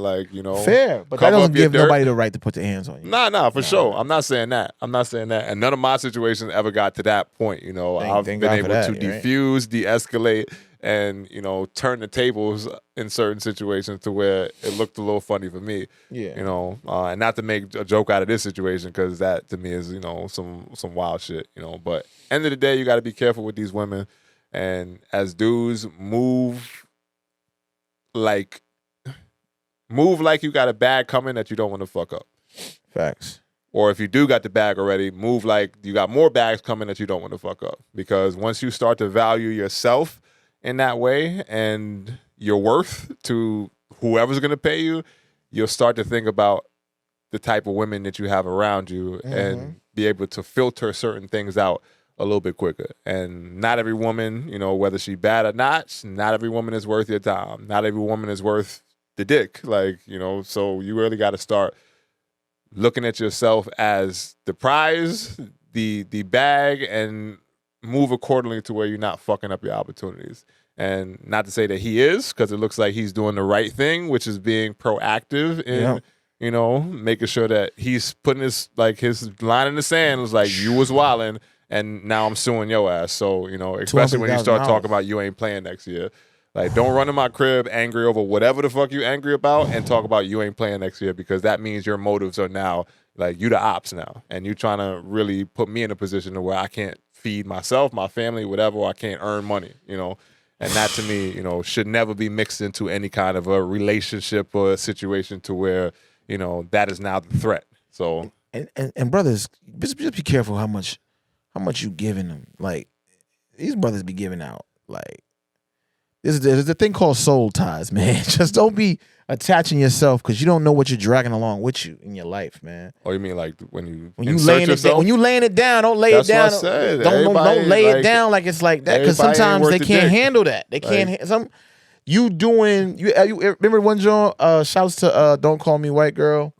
fair, but that doesn't give nobody the right to put their hands on you. Nah, for sure. I'm not saying that. And none of my situations ever got to that point. I've been able to defuse, de-escalate, and turn the tables in certain situations to where it looked a little funny for me. Yeah. And not to make a joke out of this situation because that to me is some wild shit. But end of the day, you got to be careful with these women, and as dudes, move like you got a bag coming that you don't want to fuck up. Facts. Or if you do got the bag already, move like you got more bags coming that you don't want to fuck up. Because once you start to value yourself in that way and your worth to whoever's going to pay you, you'll start to think about the type of women that you have around you and be able to filter certain things out a little bit quicker. And not every woman, whether she bad or not every woman is worth your time. Not every woman is worth the dick. So you really got to start looking at yourself as the prize, the bag, and move accordingly to where you're not fucking up your opportunities. And not to say that he is, because it looks like he's doing the right thing, which is being proactive in, making sure that he's putting his line in the sand. Was like, you was wilding, and now I'm suing your ass. So, especially when you start talking about you ain't playing next year. Like, don't run to my crib angry over whatever the fuck you angry about and talk about you ain't playing next year, because that means your motives are now, like, you the ops now. And you trying to really put me in a position to where I can't feed myself, my family, whatever, or I can't earn money, And that, to me, should never be mixed into any kind of a relationship or a situation to where, that is now the threat. So and brothers, just be careful how much you giving them. Like, these brothers be giving out, like, there's a thing called soul ties, man. Just don't be attaching yourself, because you don't know what you're dragging along with you in your life, man. Oh, you mean like when you laying yourself? When you laying it down, don't lay it down. That's what I said. Don't lay it down like it's like that, because sometimes they can't handle that. They can't. You remember one John? Shouts to Don't Call Me White Girl.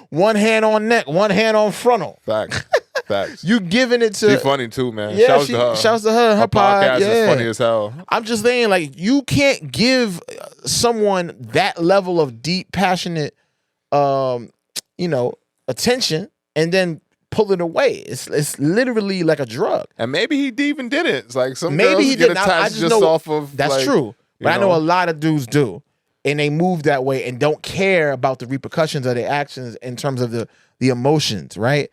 One hand on neck, one hand on frontal. Facts. You giving it to. She's funny too, man. Yeah, shouts to her. Her podcast is funny as hell. I'm just saying, like, you can't give someone that level of deep, passionate, attention and then pull it away. It's literally like a drug. And maybe he even did it. It's like some maybe girls he get didn't. attached just off of. That's like, true. But I know a lot of dudes do. And they move that way and don't care about the repercussions of their actions in terms of the emotions, right?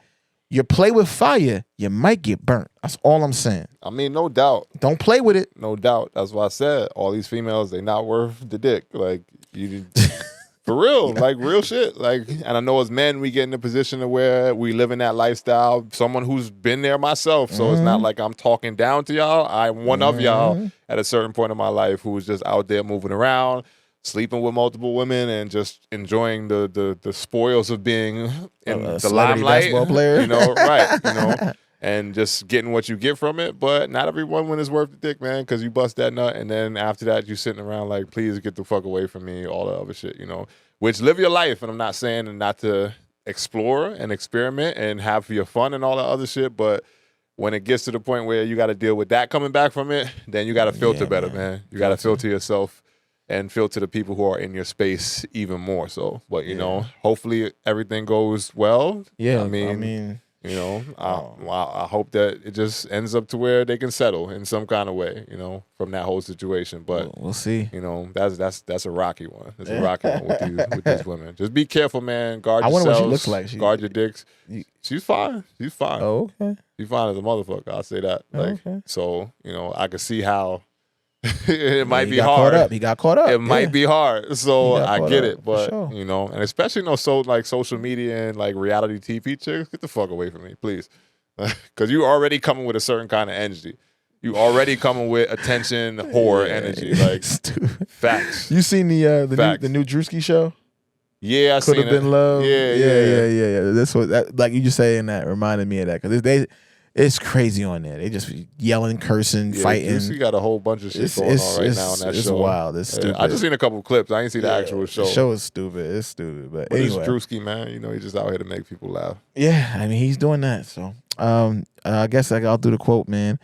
You play with fire, you might get burnt. That's all I'm saying. I mean, no doubt. Don't play with it. No doubt. That's why I said all these females, they not worth the dick. Like, you, for real, like real shit. Like, and I know as men, we get in a position to where we live in that lifestyle. Someone who's been there myself, so it's not like I'm talking down to y'all. I'm one of y'all at a certain point in my life who's just out there moving around, sleeping with multiple women, and just enjoying the spoils of being in the limelight. Basketball player. Right. And just getting what you get from it. But not every woman is worth the dick, man, because you bust that nut, and then after that, you sitting around like, please get the fuck away from me, all the other shit, Which, live your life, and I'm not saying not to explore and experiment and have your fun and all the other shit, but when it gets to the point where you got to deal with that coming back from it, then you got to filter better, man. You got to filter yourself and filter the people who are in your space even more so. But, hopefully everything goes well. Yeah, I mean, I hope that it just ends up to where they can settle in some kind of way, from that whole situation. But we'll see. That's a rocky one. It's a rocky one with these women. Just be careful, man. Guard yourselves. I wonder what she looks like. Guard your dicks. She's fine. She's fine. Oh, okay. She's fine as a motherfucker. I'll say that. So, I can see how it might be hard. He got caught up. It might be hard. So I get it. But, sure. And especially, like social media and like reality TV chicks, get the fuck away from me, please. Because you already coming with a certain kind of energy. You already coming with attention, whore energy. Like, facts. You seen the new Drewski show? Yeah, I Could seen have been love. Yeah. That's what like you just saying that reminded me of that, because it's crazy on there. They just yelling, cursing, fighting. You got a whole bunch of shit going on right now on that show. It's wild. It's stupid. I just seen a couple of clips. I didn't see the actual show. The show is stupid. It's stupid. But anyway. It's Drewski, man. He's just out here to make people laugh. Yeah, I mean, he's doing that. So I guess I'll do the quote, man.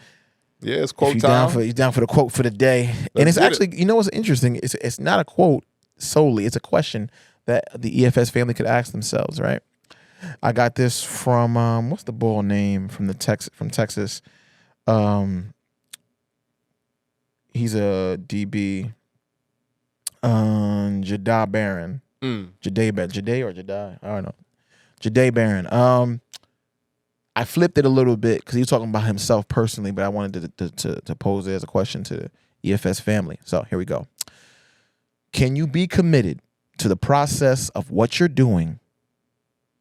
Yeah, it's quote time. He's down for the quote for the day. And it's actually, what's interesting? It's not a quote solely. It's a question that the EFS family could ask themselves, right? I got this from what's the bull name from Texas? He's a DB. Jada Barron. Jada or Jada? I don't know. Jada Barron. I flipped it a little bit because he was talking about himself personally, but I wanted to pose it as a question to the EFS family. So here we go. Can you be committed to the process of what you're doing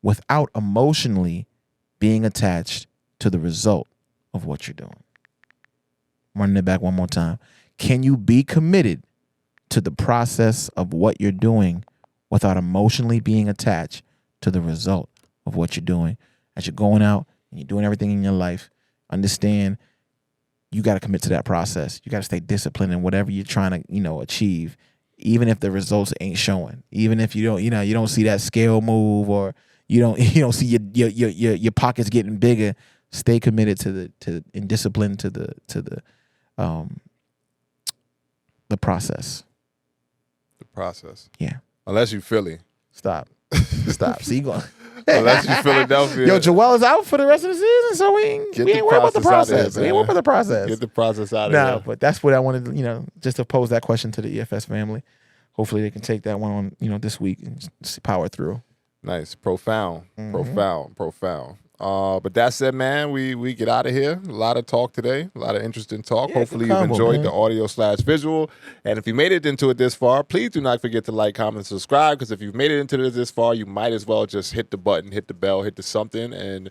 without emotionally being attached to the result of what you're doing? Running it back one more time. Can you be committed to the process of what you're doing without emotionally being attached to the result of what you're doing? As you're going out and you're doing everything in your life, understand you got to commit to that process. You got to stay disciplined in whatever you're trying to, achieve, even if the results ain't showing. Even if you don't, you don't see that scale move, or you don't see your pockets getting bigger. Stay committed and disciplined to the the process. The process. Yeah. Unless you Philly. Stop. See, you going. Unless you Philadelphia. Yo, Joel is out for the rest of the season, so we ain't worried about the process. We ain't worried about the process. Get the process out of here. here. But that's what I wanted, just to pose that question to the EFS family. Hopefully they can take that one on, this week and just power through. Nice. Profound. Profound. But that said, man, we get out of here. A lot of talk today. A lot of interesting talk. Hopefully you've enjoyed the audio/visual. And if you made it into it this far, please do not forget to like, comment, and subscribe. Because if you've made it into this far, you might as well just hit the button, hit the bell, hit the something, and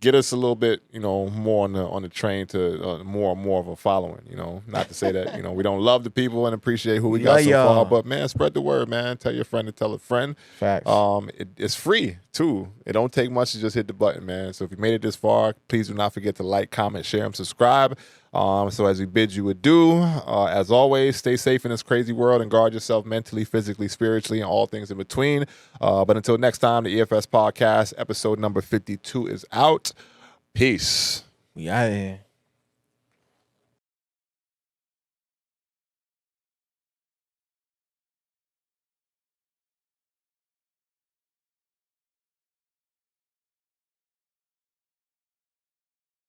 get us a little bit, more on the train to more and more of a following. Not to say that we don't love the people and appreciate who we got so far, but man, spread the word, man. Tell your friend to tell a friend. Facts. It's free too. It don't take much to just hit the button, man. So if you made it this far, please do not forget to like, comment, share, and subscribe. So as we bid you adieu, as always, stay safe in this crazy world and guard yourself mentally, physically, spiritually, and all things in between. But until next time, the EFS Podcast, episode number 52 is out. Peace. We out of here.